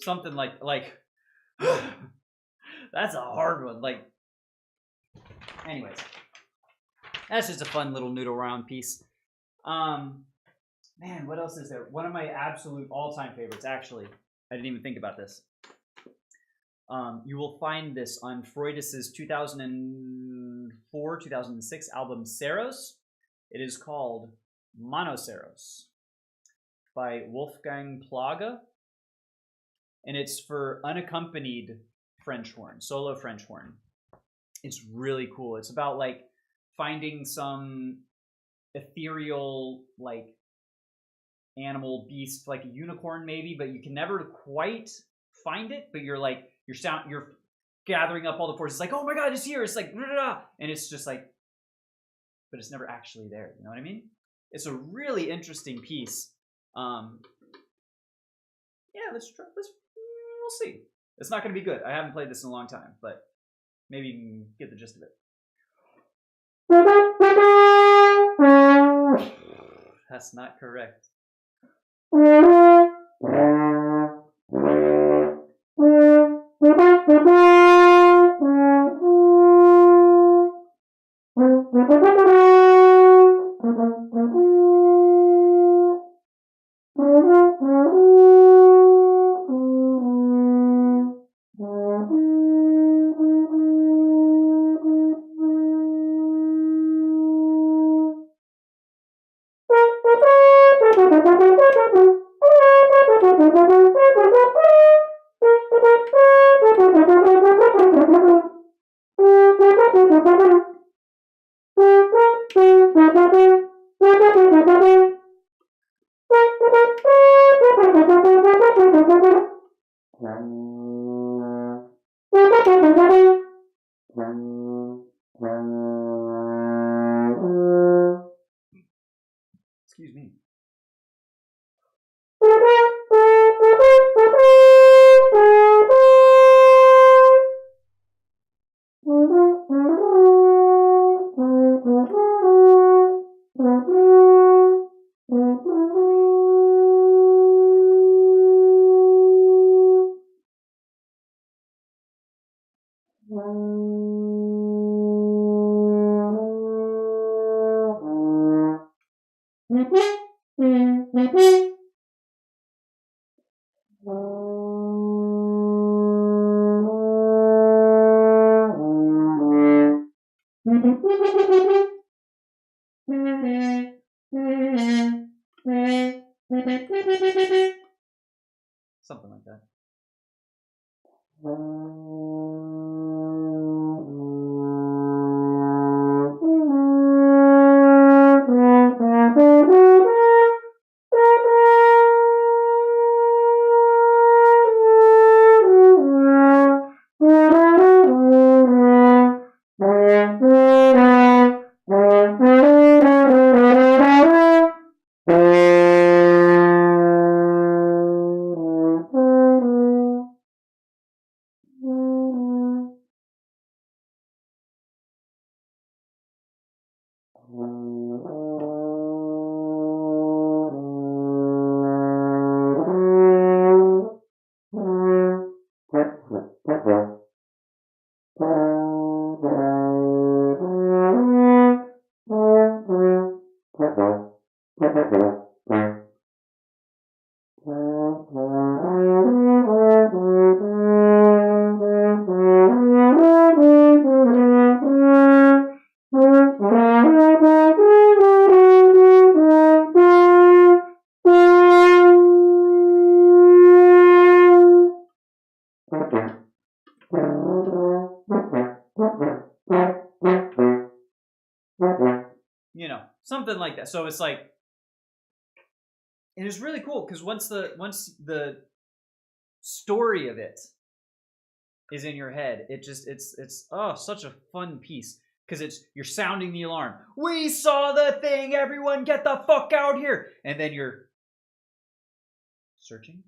Something like that's a hard one. Like, anyways, that's just a fun little noodle round piece. Man, what else is there? One of my absolute all-time favorites, actually, I didn't even think about this. You will find this on Freudis's 2004-2006 album Ceros. It is called Monoceros by Wolfgang Plage, and it's for unaccompanied French horn, solo French horn. It's really cool. It's about like finding some ethereal like animal beast, like a unicorn maybe, but you can never quite find it. But you're gathering up all the forces. Like, oh my god, it's here! It's like, and it's just like, but it's never actually there. You know what I mean? It's a really interesting piece. Yeah, let's try. We'll see. It's not going to be good. I haven't played this in a long time, but maybe you can get the gist of it. That's not correct. Excuse me. Something like that. You know, something like that. So it's like, it is really cool because once the story of it is in your head, it's such a fun piece because you're sounding the alarm. We saw the thing. Everyone, get the fuck out here! And then you're searching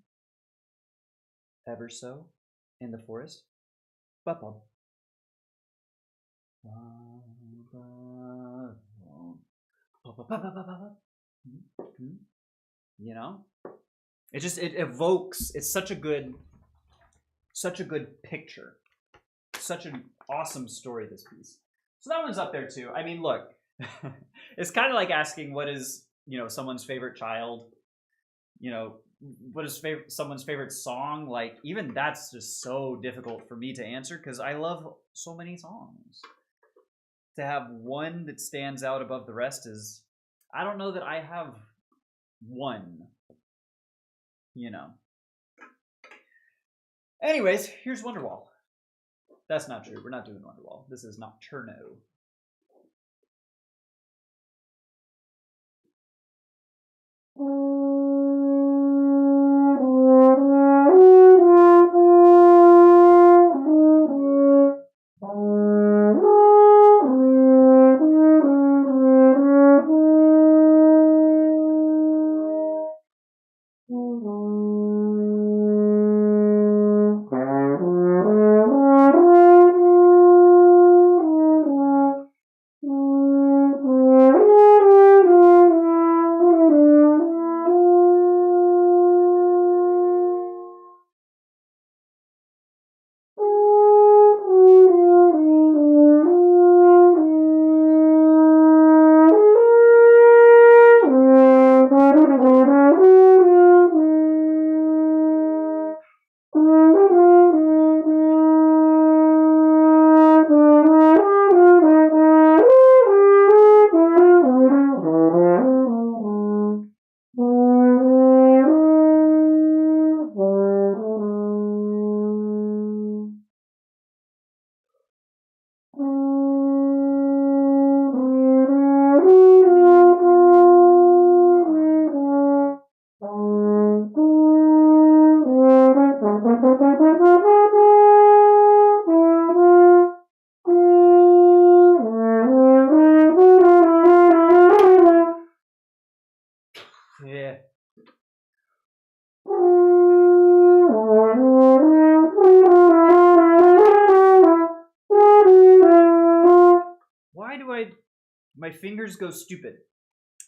ever so in the forest. Ba-bum. You know, it evokes. It's such a good picture, such an awesome story. This piece. So that one's up there too. I mean, look, it's kind of like asking what is someone's favorite child. what is someone's favorite song? Like, even that's just so difficult for me to answer because I love so many songs. To have one that stands out above the rest is, I don't know that I have one, you know. Anyways, here's Wonderwall. That's not true. We're not doing Wonderwall. This is Nocturno. Yeah. Why do my fingers go stupid?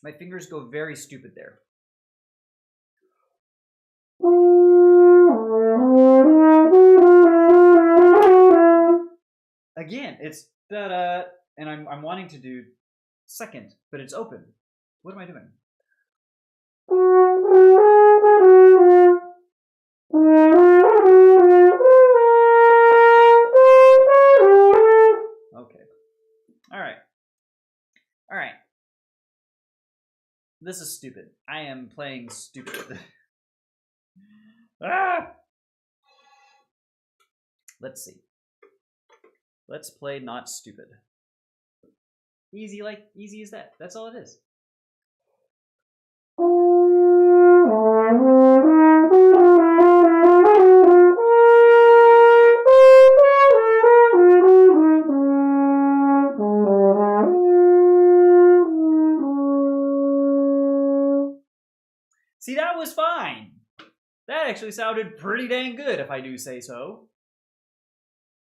My fingers go very stupid there. Again, it's da-da, and I'm wanting to do second, but it's open. What am I doing? Okay. All right. This is stupid. I am playing stupid. Ah! Let's see. Let's play not stupid. Easy as that. That's all it is. See, that was fine. That actually sounded pretty dang good, if I do say so.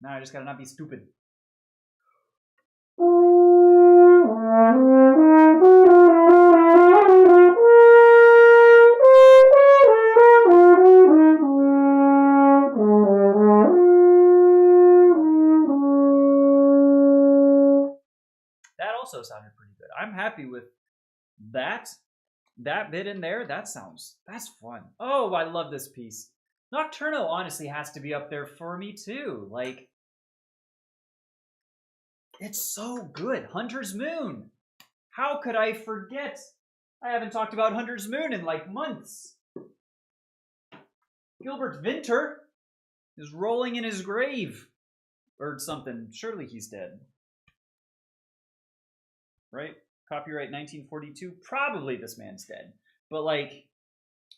Now I just gotta not be stupid. That also sounded pretty good. I'm happy with that. That bit in there, that's fun. Oh, I love this piece. Nocturno honestly has to be up there for me too. Like, it's so good. Hunter's Moon. How could I forget? I haven't talked about Hunter's Moon in like months. Gilbert Vinter is rolling in his grave. Or something. Surely he's dead. Right? Copyright 1942. Probably this man's dead. But like,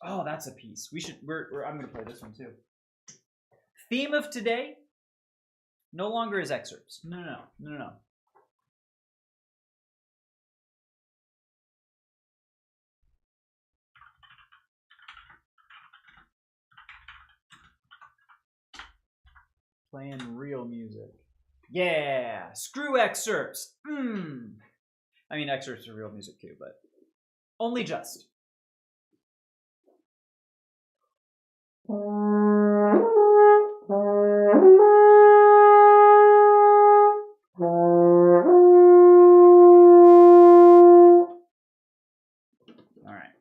oh, that's a piece. I'm gonna play this one too. Theme of today, no longer is excerpts. No. Playing real music. Yeah, screw excerpts. I mean, excerpts are real music too, but only just. All right.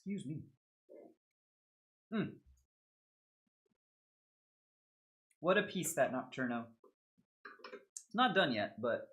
Excuse me. What a piece, that Nocturno. It's not done yet, but...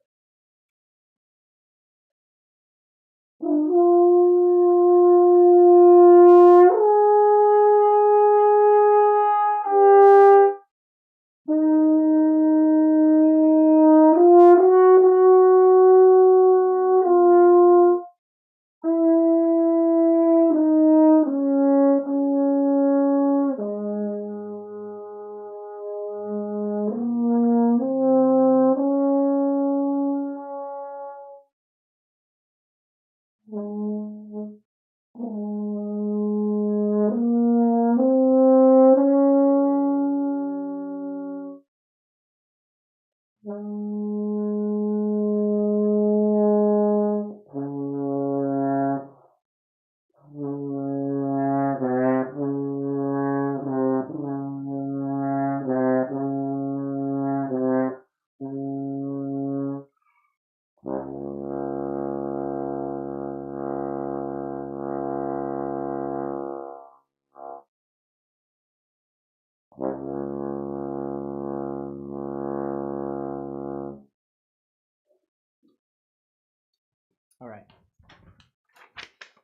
All right.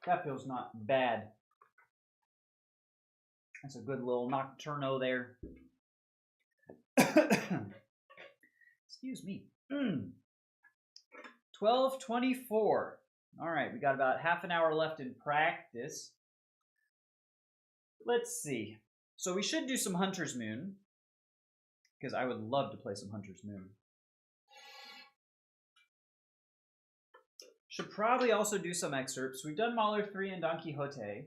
That feels not bad. That's a good little Nocturno there. Excuse me. 12:24. All right, we got about half an hour left in practice. Let's see. So we should do some Hunter's Moon, because I would love to play some Hunter's Moon. Should probably also do some excerpts. We've done Mahler 3 and Don Quixote.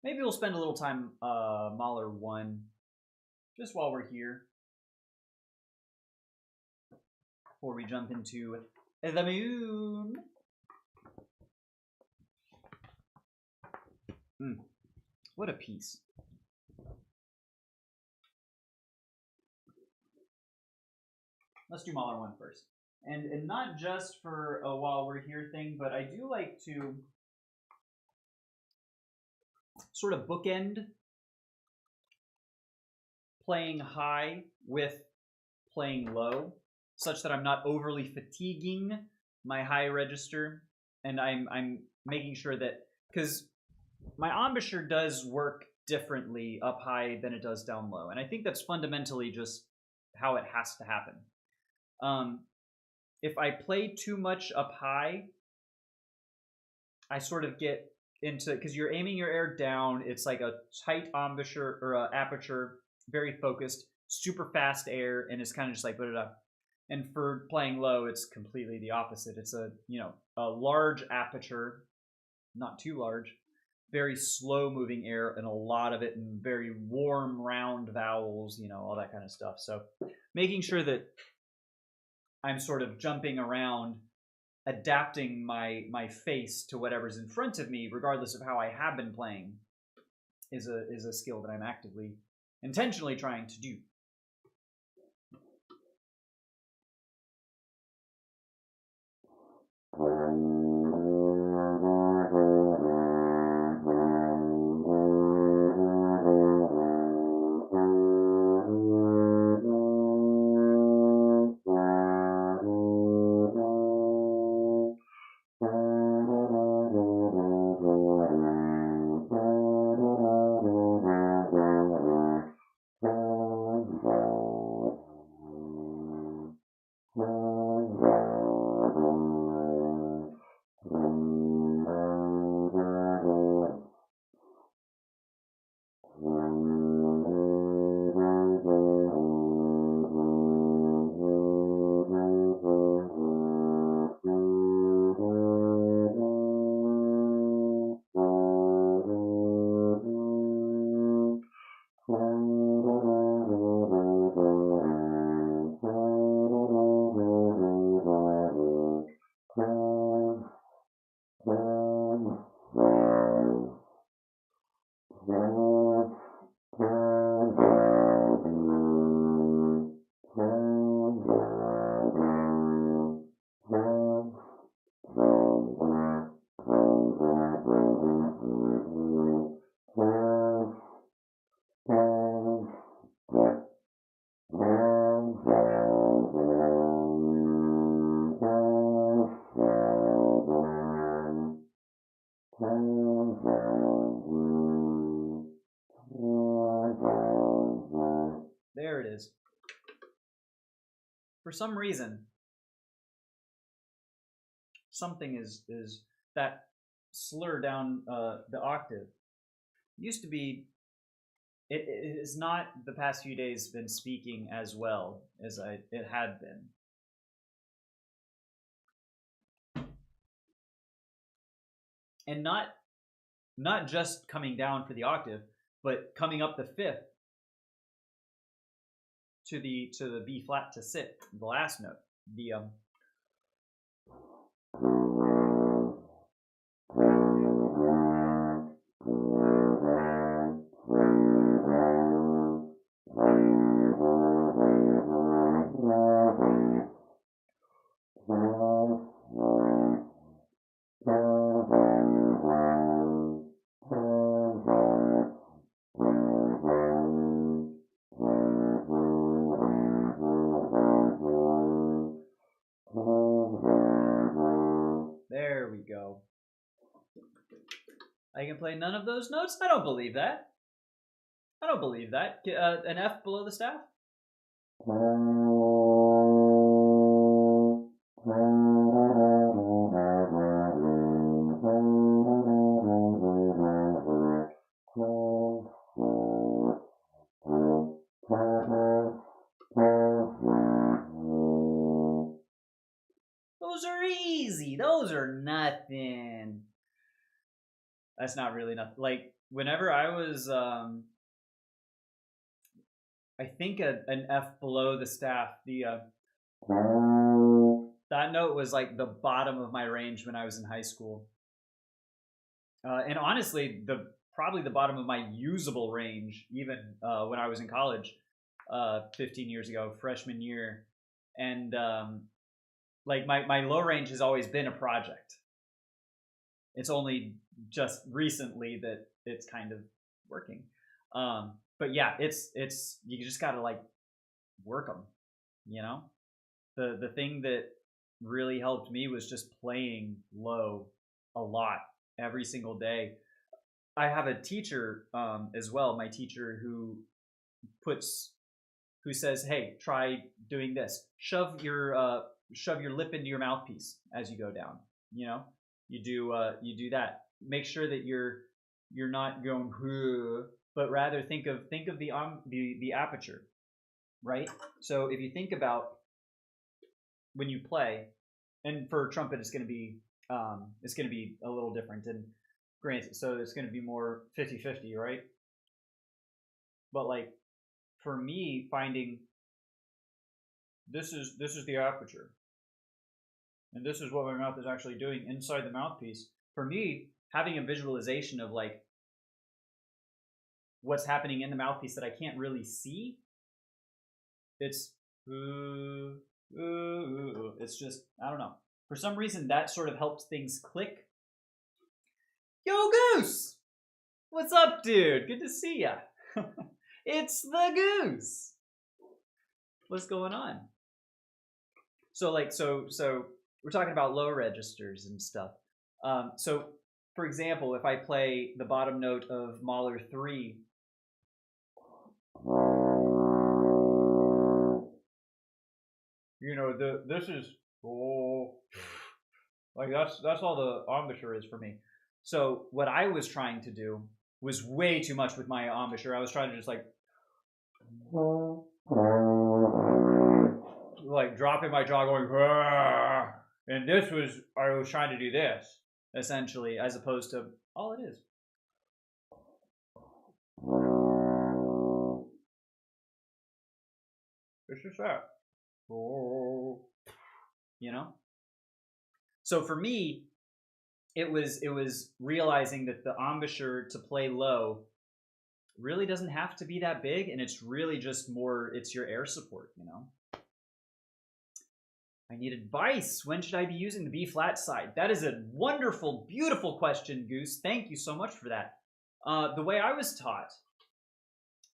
Maybe we'll spend a little time Mahler 1, just while we're here, before we jump into the moon. What a piece. Let's do Mahler 1 first. And not just for a while we're here thing, but I do like to sort of bookend playing high with playing low, such that I'm not overly fatiguing my high register, and I'm making sure that, because my embouchure does work differently up high than it does down low, and I think that's fundamentally just how it has to happen. If I play too much up high, I sort of get into, because you're aiming your air down, it's like a tight embouchure or aperture, very focused, super fast air, and it's kind of just like put it up. And for playing low, it's completely the opposite. It's a large aperture, not too large, very slow moving air, and a lot of it in very warm, round vowels, all that kind of stuff. So making sure that I'm sort of jumping around, adapting my face to whatever's in front of me, regardless of how I have been playing, is a skill that I'm actively, intentionally trying to do. some reason, something is that slur down the octave used to be. It is not the past few days been speaking as well as it had been. And not just coming down for the octave, but coming up the fifth to the B flat to sit, the last note. The there we go. I can play none of those notes? I don't believe that. I don't believe that. An F below the staff? Those are easy. Those are nothing. That's not really nothing. Like, whenever I was, I think an F below the staff, that note was like the bottom of my range when I was in high school. And honestly, probably the bottom of my usable range, even when I was in college 15 years ago, freshman year. And like my low range has always been a project. It's only just recently that it's kind of working. But yeah, it's you just gotta like work them, you know. The thing that really helped me was just playing low a lot every single day. I have a teacher as well, my teacher who says, "Hey, try doing this. Shove your lip into your mouthpiece as you go down. You know, you do that. Make sure that you're not going, but rather think of the aperture, right? So if you think about when you play, and for trumpet it's going to be a little different, and granted, so it's going to be more 50-50, right? But like for me, finding this is the aperture, and this is what my mouth is actually doing inside the mouthpiece. For me, having a visualization of like what's happening in the mouthpiece that I can't really see, it's it's just, I don't know. For some reason, that sort of helps things click. Yo, Goose! What's up, dude? Good to see ya. It's the Goose. What's going on? So we're talking about low registers and stuff. So, for example, if I play the bottom note of Mahler 3, you know, this is like that's all the embouchure is for me. So what I was trying to do was way too much with my embouchure. I was trying to just like dropping my jaw, going, and I was trying to do this essentially, as opposed to all it is. It's just that. You know? So for me, it was realizing that the embouchure to play low really doesn't have to be that big, and it's really just more, it's your air support, you know? I need advice. When should I be using the B flat side? That is a wonderful, beautiful question, Goose. Thank you so much for that. The way I was taught,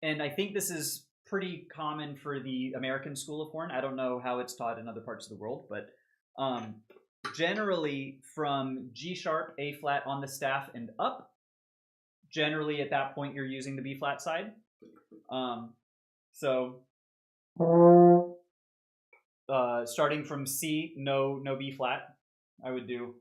and I think this is pretty common for the American School of Horn. I don't know how it's taught in other parts of the world, but generally from G sharp, A flat on the staff and up, generally at that point you're using the B flat side. So starting from C, no B flat, I would do.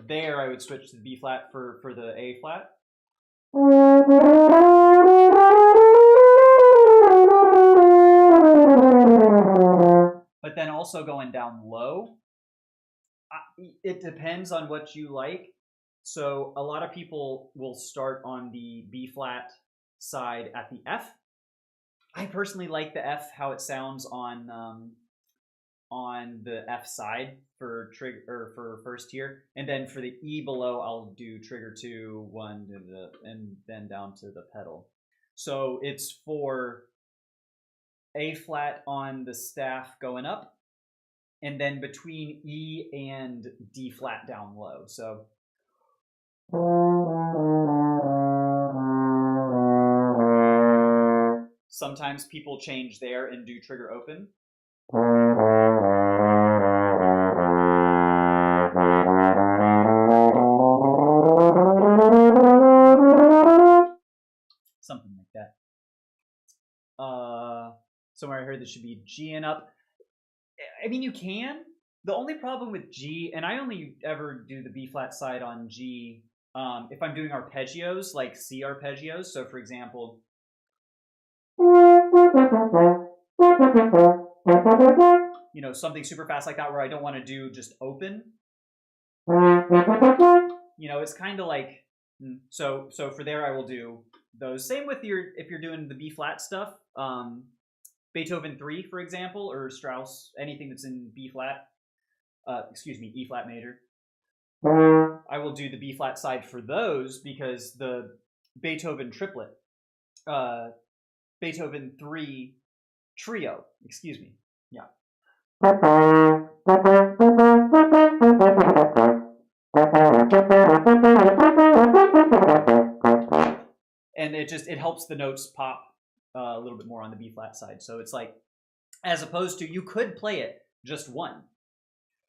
There, I would switch to B flat for the A flat. But then also going down low, it depends on what you like. So a lot of people will start on the B flat side at the F. I personally like the F, how it sounds on the F side for trigger or for first tier, and then for the E below, I'll do trigger 2, 1, and then down to the pedal. So it's for A flat on the staff going up, and then between E and D flat down low. So sometimes people change there and do trigger open. Something like that. Somewhere I heard there should be G and up. I mean, you can. The only problem with G, and I only ever do the B flat side on G if I'm doing arpeggios, like C arpeggios. So for example, you know, something super fast like that where I don't want to do just open. You know, it's kind of like, so for there I will do those. Same with if you're doing the B flat stuff, Beethoven 3, for example, or Strauss, anything that's in B flat, E flat major. I will do the B flat side for those because the Beethoven triplet, Beethoven 3 trio, yeah. And it helps the notes pop a little bit more on the B flat side. So it's like, as opposed to, you could play it just one,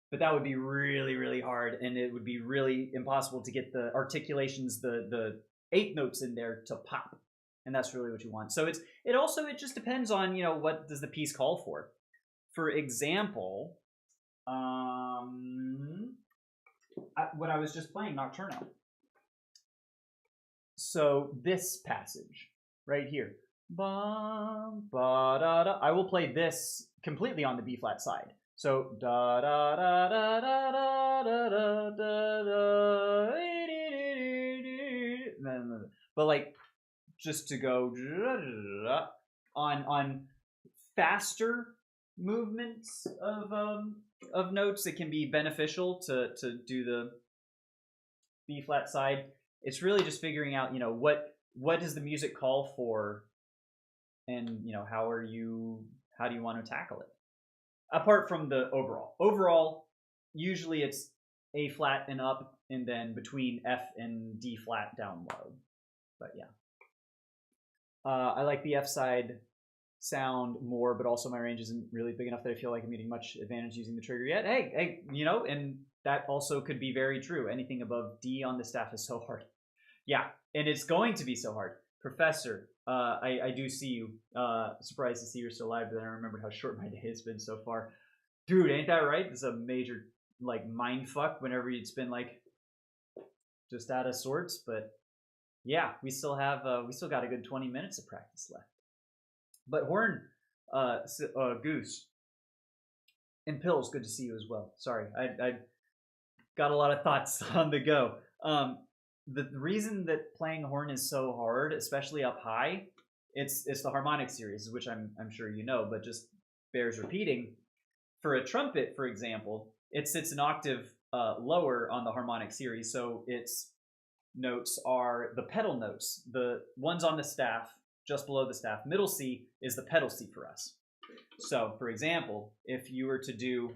but that would be really, really hard, and it would be really impossible to get the articulations, the eighth notes in there to pop, and that's really what you want. So it just depends on, you know, what does the piece call for. For example, what I was just playing, Nocturno. So this passage right here, bum, ba, da, da, I will play this completely on the B flat side. So da da da da da da da da da, but like just to go on faster movements of notes, it can be beneficial to do the B flat side. It's really just figuring out, you know, what does the music call for, and, you know, how do you want to tackle it? Apart from the overall, usually it's A flat and up, and then between F and D flat down low. But yeah, I like the F side sound more, but also my range isn't really big enough that I feel like I'm getting much advantage using the trigger yet. Hey, you know, and that also could be very true. Anything above D on the staff is so hard. Yeah, and it's going to be so hard. Professor, I do see you. Surprised to see you're still alive, but then I remembered how short my day has been so far. Dude, ain't that right? This is a major, like, mind fuck whenever it's been, like, just out of sorts. But yeah, we still got a good 20 minutes of practice left. But Horn, Goose, and Pills, good to see you as well. Sorry, I got a lot of thoughts on the go. The reason that playing horn is so hard, especially up high, it's the harmonic series, which I'm sure you know, but just bears repeating. For a trumpet, for example, it sits an octave lower on the harmonic series, so its notes are the pedal notes, the ones on the staff, just below the staff. Middle C is the pedal C for us. So, for example, if you were to do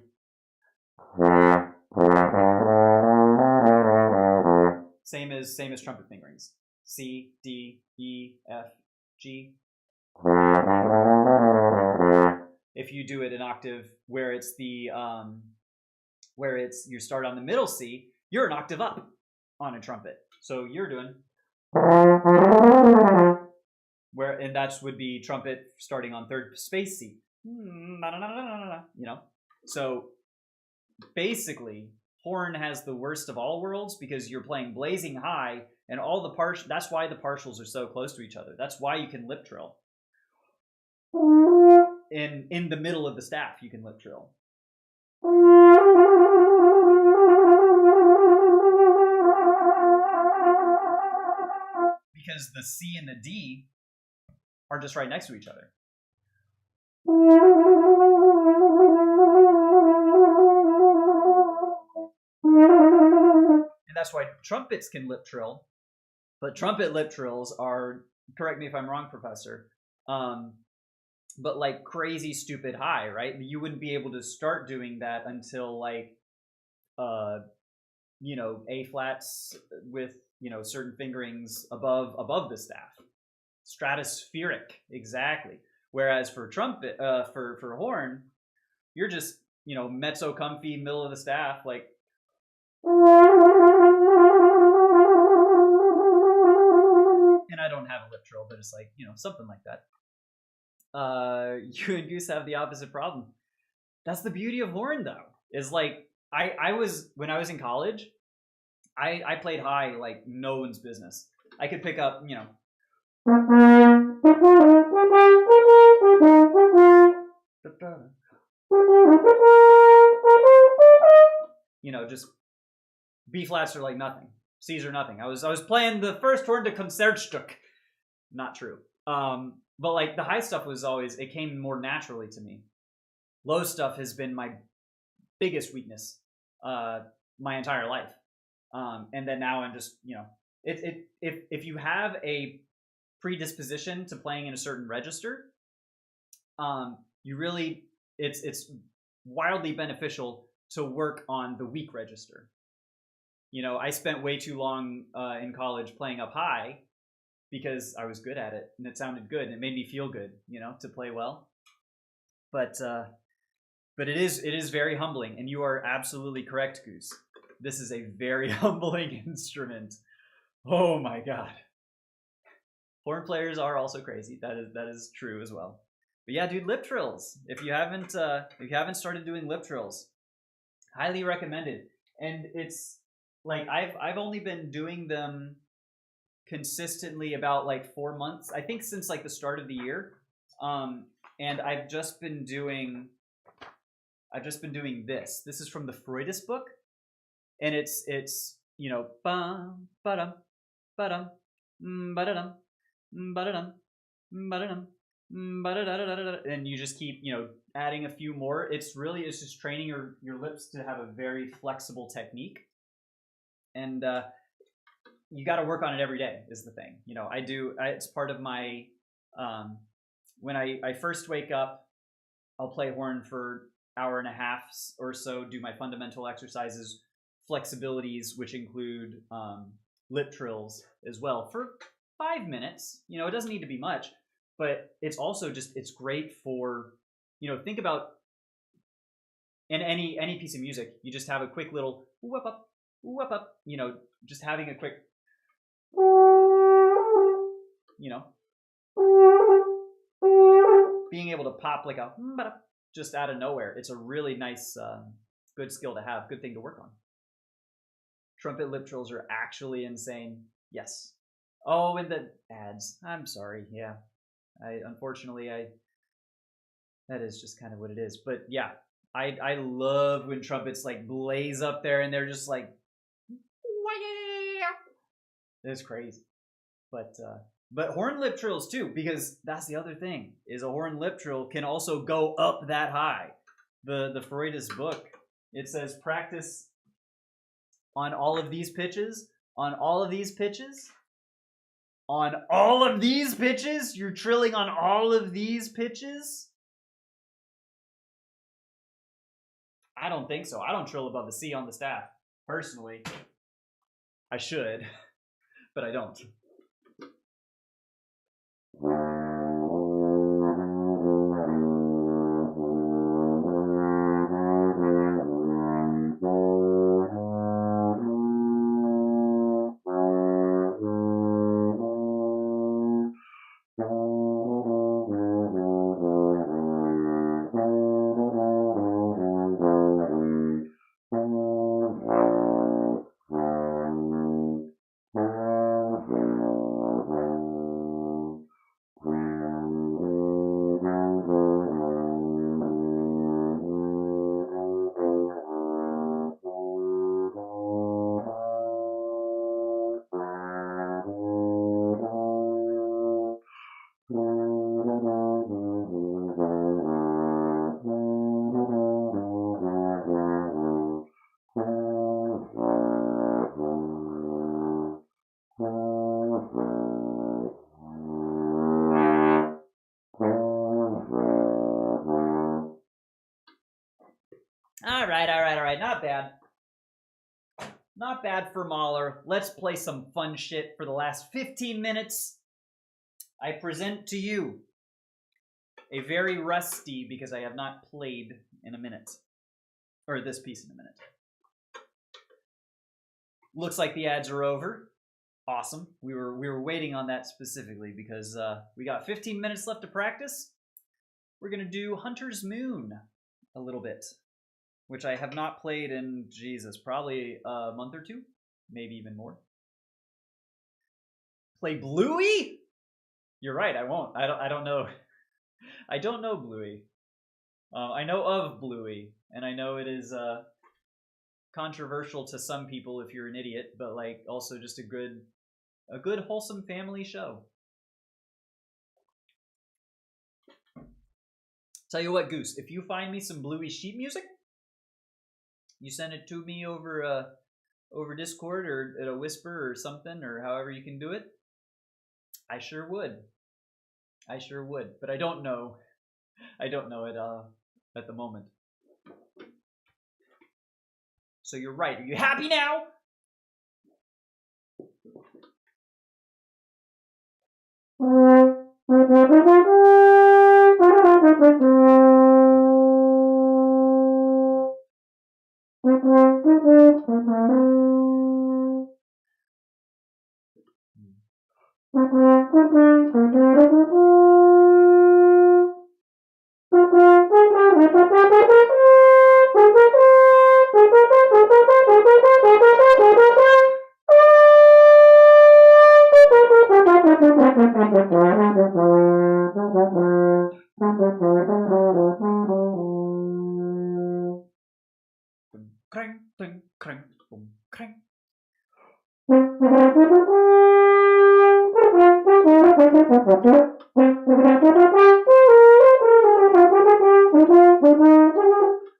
same as trumpet fingerings, C, D, E, F, G. If you do it an octave where it's you start on the middle C, you're an octave up on a trumpet. So you're doing and that would be trumpet starting on third space C. So basically, horn has the worst of all worlds because you're playing blazing high, and all the partial. That's why the partials are so close to each other. That's why you can lip trill. In the middle of the staff, you can lip trill. Because the C and the D are just right next to each other. And that's why trumpets can lip trill. But trumpet lip trills are, correct me if I'm wrong, Professor, but like crazy stupid high, right? You wouldn't be able to start doing that until like, A flats with, certain fingerings above the staff. Stratospheric, exactly. Whereas for trumpet, for horn, you're just, mezzo comfy, middle of the staff, like. And I don't have a lip trill, but it's like, something like that. You and Goose have the opposite problem. That's the beauty of horn, though. Is like when I was in college, I played high like no one's business. I could pick up, just B flats are like nothing. C's are nothing. I was playing the first horn to Concertstück. Not true. But like the high stuff was always, it came more naturally to me. Low stuff has been my biggest weakness my entire life. And then now I'm just, if you have a predisposition to playing in a certain register, you really, it's wildly beneficial to work on the weak register. I spent way too long in college playing up high because I was good at it and it sounded good and it made me feel good, to play well. But it is very humbling, and you are absolutely correct, Goose. This is a very humbling instrument. Oh my god. Horn players are also crazy. That is true as well. But yeah, dude, lip trills. If you haven't started doing lip trills, highly recommended. And it's like I've only been doing them consistently about like 4 months. I think since like the start of the year. And I've just been doing this. This is from the Freudis book, and it's bum ba-dum ba-dum ba-da-dum ba-da-dum ba-da-dum ba-da-da-da-da-da, and you just keep adding a few more. It's just training your lips to have a very flexible technique, and you got to work on it every day is the thing. It's part of my when I first wake up, I'll play horn for hour and a half or so, do my fundamental exercises, flexibilities, which include lip trills as well for 5 minutes. It doesn't need to be much, but it's also it's great for, think about in any piece of music, you just have a quick little whoop up, just having a quick, being able to pop like a just out of nowhere. It's a really nice, good skill to have, good thing to work on. Trumpet lip trills are actually insane. Yes. Oh, and the ads. I'm sorry. Yeah. Unfortunately, that is just kind of what it is. But yeah, I love when trumpets like blaze up there and they're just like, it's crazy. But horn lip trills too, because that's the other thing, is a horn lip trill can also go up that high. The Freudis book, it says practice on all of these pitches, on all of these pitches, on all of these pitches. You're trilling on all of these pitches? I don't think so. I don't trill above the C on the staff, personally. I should, but I don't. All right. Not bad. Not bad for Mahler. Let's play some fun shit for the last 15 minutes. I present to you a very rusty, because I have not played in a minute. Or this piece in a minute. Looks like the ads are over. Awesome. We were waiting on that specifically because we got 15 minutes left to practice. We're going to do Hunter's Moon a little bit, which I have not played in, Jesus, probably a month or two, maybe even more. Play Bluey? You're right, I won't. I don't know. I don't know Bluey. I know of Bluey, and I know it is controversial to some people if you're an idiot, but like also just a good wholesome family show. Tell you what, Goose, if you find me some Bluey sheep music, you send it to me over Discord or at a whisper or something, or however you can do it. I sure would. But I don't know it at the moment. So you're right. Are you happy now?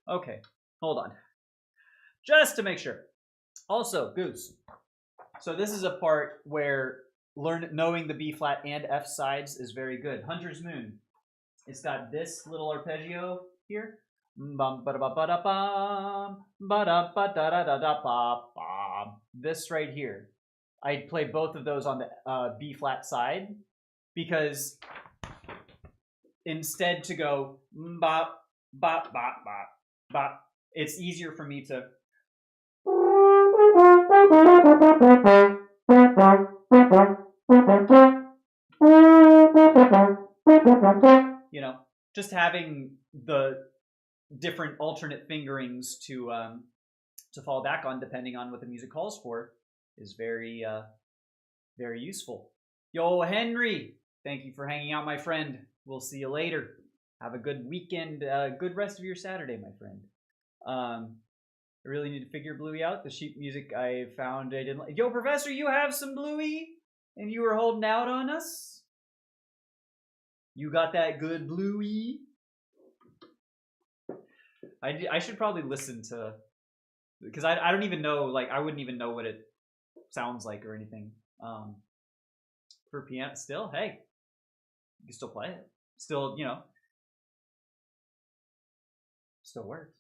Okay, hold on. Just to make sure. Also, Goose. So this is a part where knowing the B flat and F sides is very good. Hunter's Moon. It's got this little arpeggio here. This right here. I play both of those on the B flat side because instead to go bop bop bop bop bop, it's easier for me to just having the different alternate fingerings to fall back on depending on what the music calls for is very very useful. Yo, Henry, thank you for hanging out, my friend. We'll see you later. Have a good weekend, good rest of your Saturday, my friend. I really need to figure Bluey out. The sheep music I found I didn't like. Yo, Professor, you have some Bluey? And you were holding out on us? You got that good Bluey? I should probably listen to, because I don't even know, like, I wouldn't even know what it sounds like or anything. For piano, still, hey, you can still play it. Still, still works.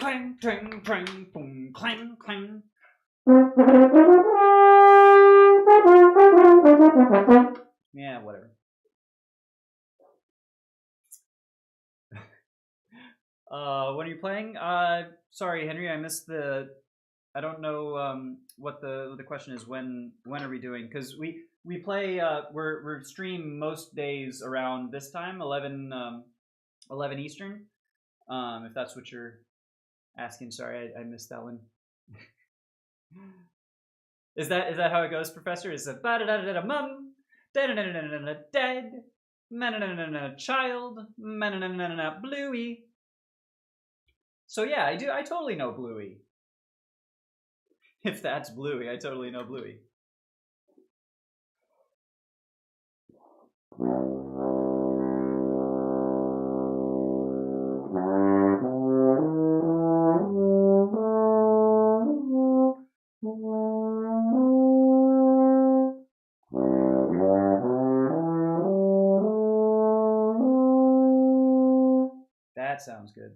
Clang, clang, clang, boom, clang, clang. Yeah, whatever. What are you playing? Sorry, Henry, I missed the. I don't know what the question is. When are we doing? Because we play. We're stream most days around this time, 11 Eastern. If that's what you're asking. Sorry, I missed that one. Is that how it goes, Professor? Is it ba da da da da mum, da da da da da da dead, ma na na na na child, ma na na na na Bluey. So yeah, I do. I totally know Bluey. If that's Bluey, I totally know Bluey. That sounds good.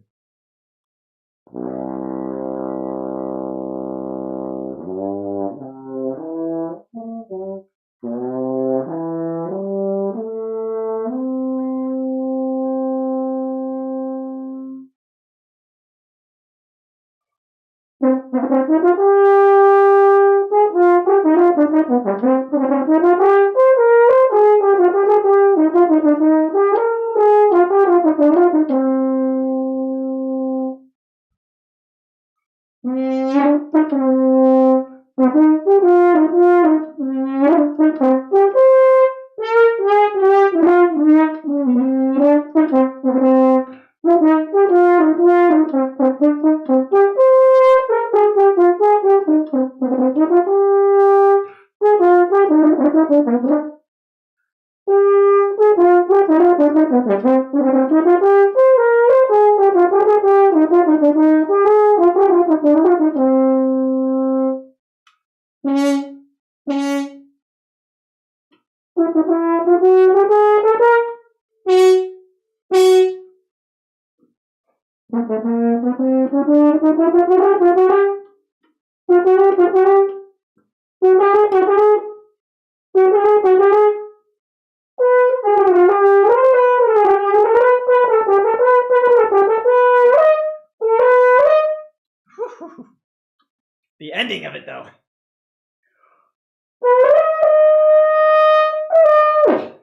The ending of it, though.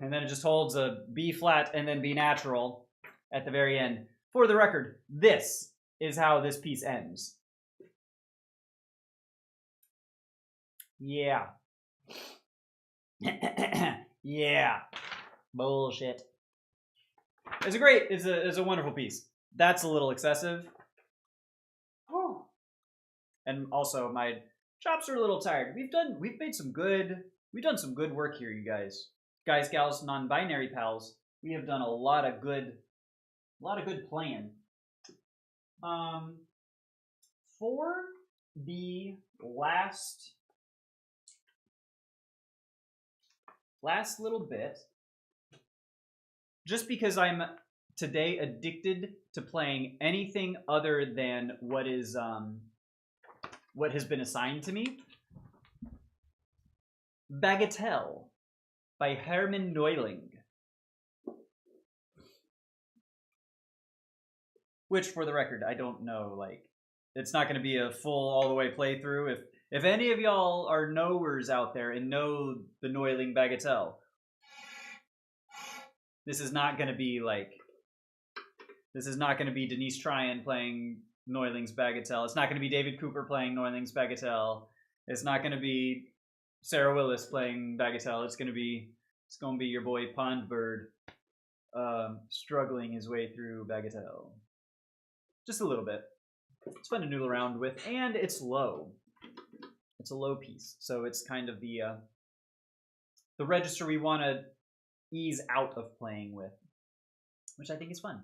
And then it just holds a B flat and then B natural at the very end. For the record, this is how this piece ends. Yeah. Yeah. Bullshit. It's a wonderful piece. That's a little excessive. And also my chops are a little tired. We've done some good work here, you guys. Guys, gals, non-binary pals. we have done a lot of good playing. For the last little bit, just because I'm today addicted to playing anything other than what is what has been assigned to me. Bagatelle by Herman Neuling. Which, for the record, I don't know, like, it's not going to be a full all-the-way playthrough. If any of y'all are knowers out there and know the Neuling Bagatelle, this is not going to be, like, this is not going to be Denise Tryon playing Neuling's Bagatelle. It's not going to be David Cooper playing Neuling's Bagatelle. It's not going to be Sarah Willis playing Bagatelle. It's going to be your boy Pondbird struggling his way through Bagatelle. Just a little bit. It's fun to noodle around with, and it's low. It's a low piece, so it's kind of the register we want to ease out of playing with, which I think is fun.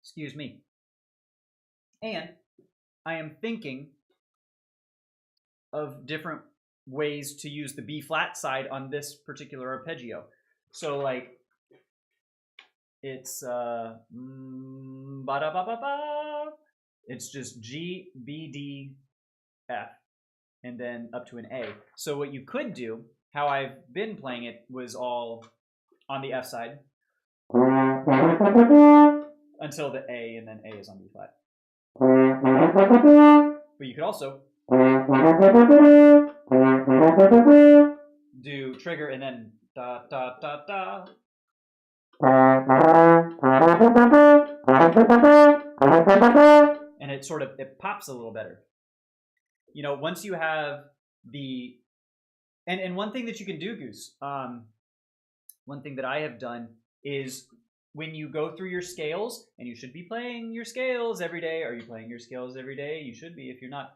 Excuse me. And I am thinking of different ways to use the B flat side on this particular arpeggio. So like it's it's just G, B, D, F, and then up to an A. So what you could do, how I've been playing it, was all on the F side until the A, and then A is on B flat. But you could also do trigger and then da da da da. And it pops a little better. You know, once you have the and one thing that you can do, Goose, one thing that I have done is when you go through your scales, and you should be playing your scales every day. Are you playing your scales every day? You should be if you're not.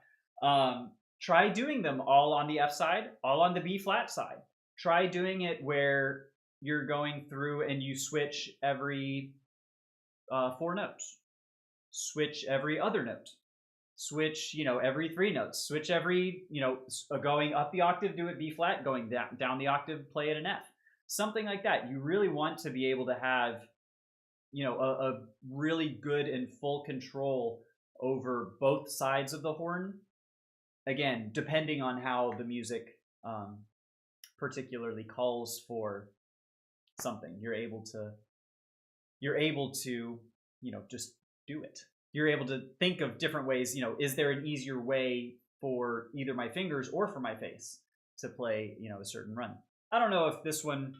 Try doing them all on the F side, all on the B flat side. Try doing it where you're going through and you switch every 4 notes. Switch every other note. Switch, every 3 notes. Switch every, going up the octave, do it B flat, going down the octave, play it an F. Something like that. You really want to be able to have, a really good and full control over both sides of the horn. Again, depending on how the music particularly calls for something, you're able to, just do it. You're able to think of different ways, is there an easier way for either my fingers or for my face? to play, you know, a certain run. I don't know if this one.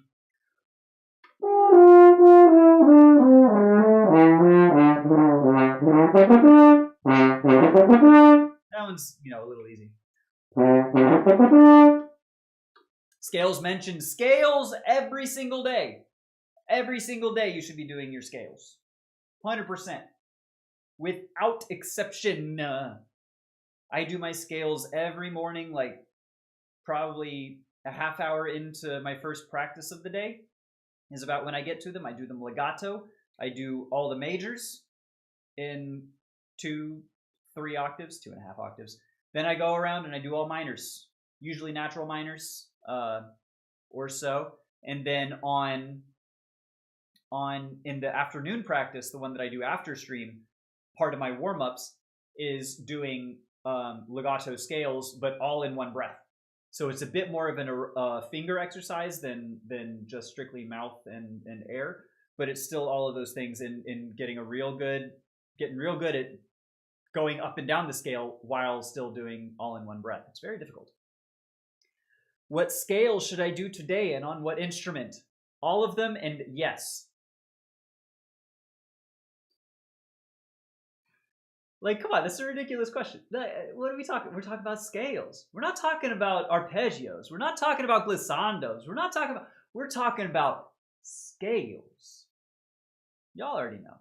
That one's, you know, a little easy. Scales mentioned. Scales every single day. Every single day you should be doing your scales. 100%. Without exception. I do my scales every morning, like probably a half hour into my first practice of the day is about when I get to them. I do them legato. I do all the majors in 2, 3 octaves, 2.5 octaves. Then I go around and I do all minors, usually natural minors or so. And then on in the afternoon practice, the one that I do after stream, part of my warm-ups is doing legato scales, but all in one breath. So it's a bit more of a finger exercise than just strictly mouth and air, but it's still all of those things in getting real good at going up and down the scale while still doing all in one breath. It's very difficult. What scale should I do today and on what instrument? All of them, and yes. Like, come on, that's a ridiculous question. What are we talking? We're talking about scales. We're not talking about arpeggios. We're not talking about glissandos. We're talking about scales. Y'all already know.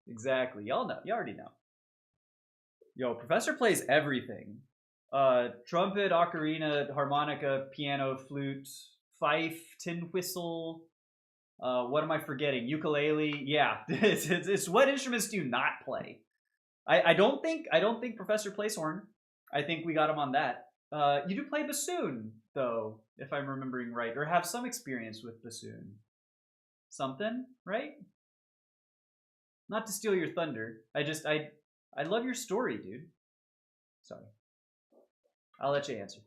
Exactly. Y'all know. You already know. Yo, Professor plays everything. Trumpet, ocarina, harmonica, piano, flute, fife, tin whistle. What am I forgetting? Ukulele. Yeah, it's what instruments do you not play? I don't think Professor plays horn. I think we got him on that. You do play bassoon though, if I'm remembering right, or have some experience with bassoon. Something, right? Not to steal your thunder. I love your story, dude. Sorry. I'll let you answer.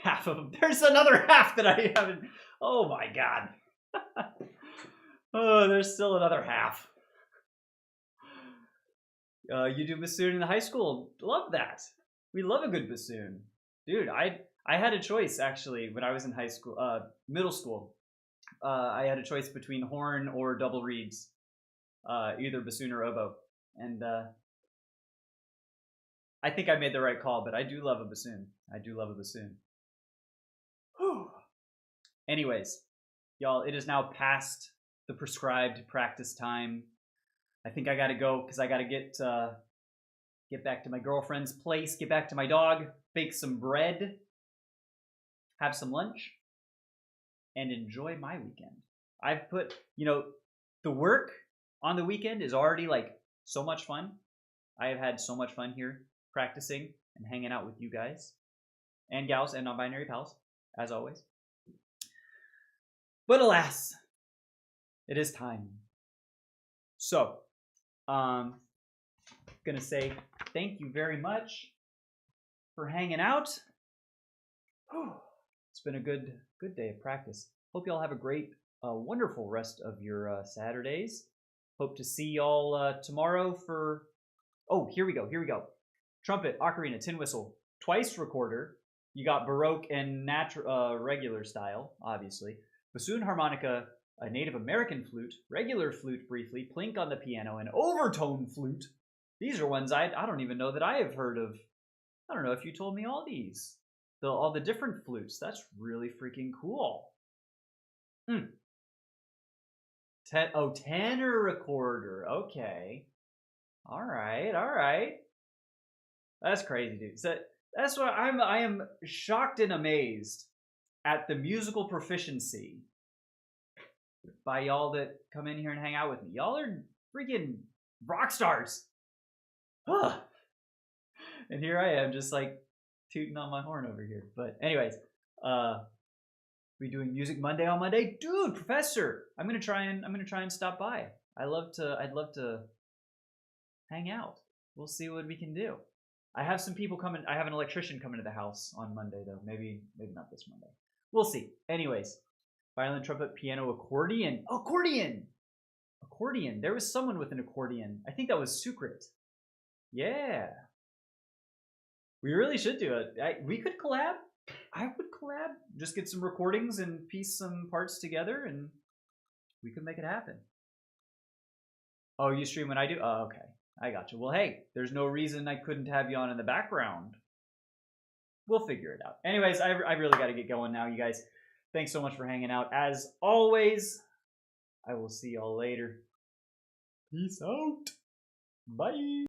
Half of them. There's another half that I haven't. Oh my god. Oh, there's still another half. You do bassoon in the high school. Love that. We love a good bassoon, dude. I had a choice actually when I was in high school, middle school. I had a choice between horn or double reeds, either bassoon or oboe, and I think I made the right call. But I do love a bassoon. I do love a bassoon. Anyways, y'all, it is now past the prescribed practice time. I think I gotta go because I gotta get back to my girlfriend's place, get back to my dog, bake some bread, have some lunch, and enjoy my weekend. I've put, the work on the weekend is already like so much fun. I have had so much fun here practicing and hanging out with you guys and gals and non-binary pals, as always. But alas, it is time. So, gonna say thank you very much for hanging out. It's been a good day of practice. Hope y'all have a great, wonderful rest of your Saturdays. Hope to see y'all tomorrow for. Oh, here we go. Trumpet, ocarina, tin whistle, twice recorder. You got Baroque and regular style, obviously. Bassoon, harmonica, a Native American flute, regular flute briefly, plink on the piano, and overtone flute. These are ones I don't even know that I have heard of. I don't know if you told me all these. All the different flutes. That's really freaking cool. Tenor recorder. Okay. All right. That's crazy, dude. So that's why I am shocked and amazed at the musical proficiency by y'all that come in here and hang out with me. Y'all are freaking rock stars. And here I am just like tooting on my horn over here. But anyways, we doing Music Monday on Monday? Dude, Professor, I'm gonna try and stop by. I'd love to hang out. We'll see what we can do. I have some people coming. I have an electrician coming to the house on Monday though. Maybe not this Monday. We'll see. Anyways, violin, trumpet, piano, accordion. Accordion. There was someone with an accordion. I think that was Sukrit. Yeah. We really should do it. We could collab. I would collab. Just get some recordings and piece some parts together, and we could make it happen. Oh, you stream when I do? Oh, okay. I got you. Well, hey, there's no reason I couldn't have you on in the background. We'll figure it out. Anyways, I really got to get going now, you guys. Thanks so much for hanging out. As always, I will see y'all later. Peace out. Bye.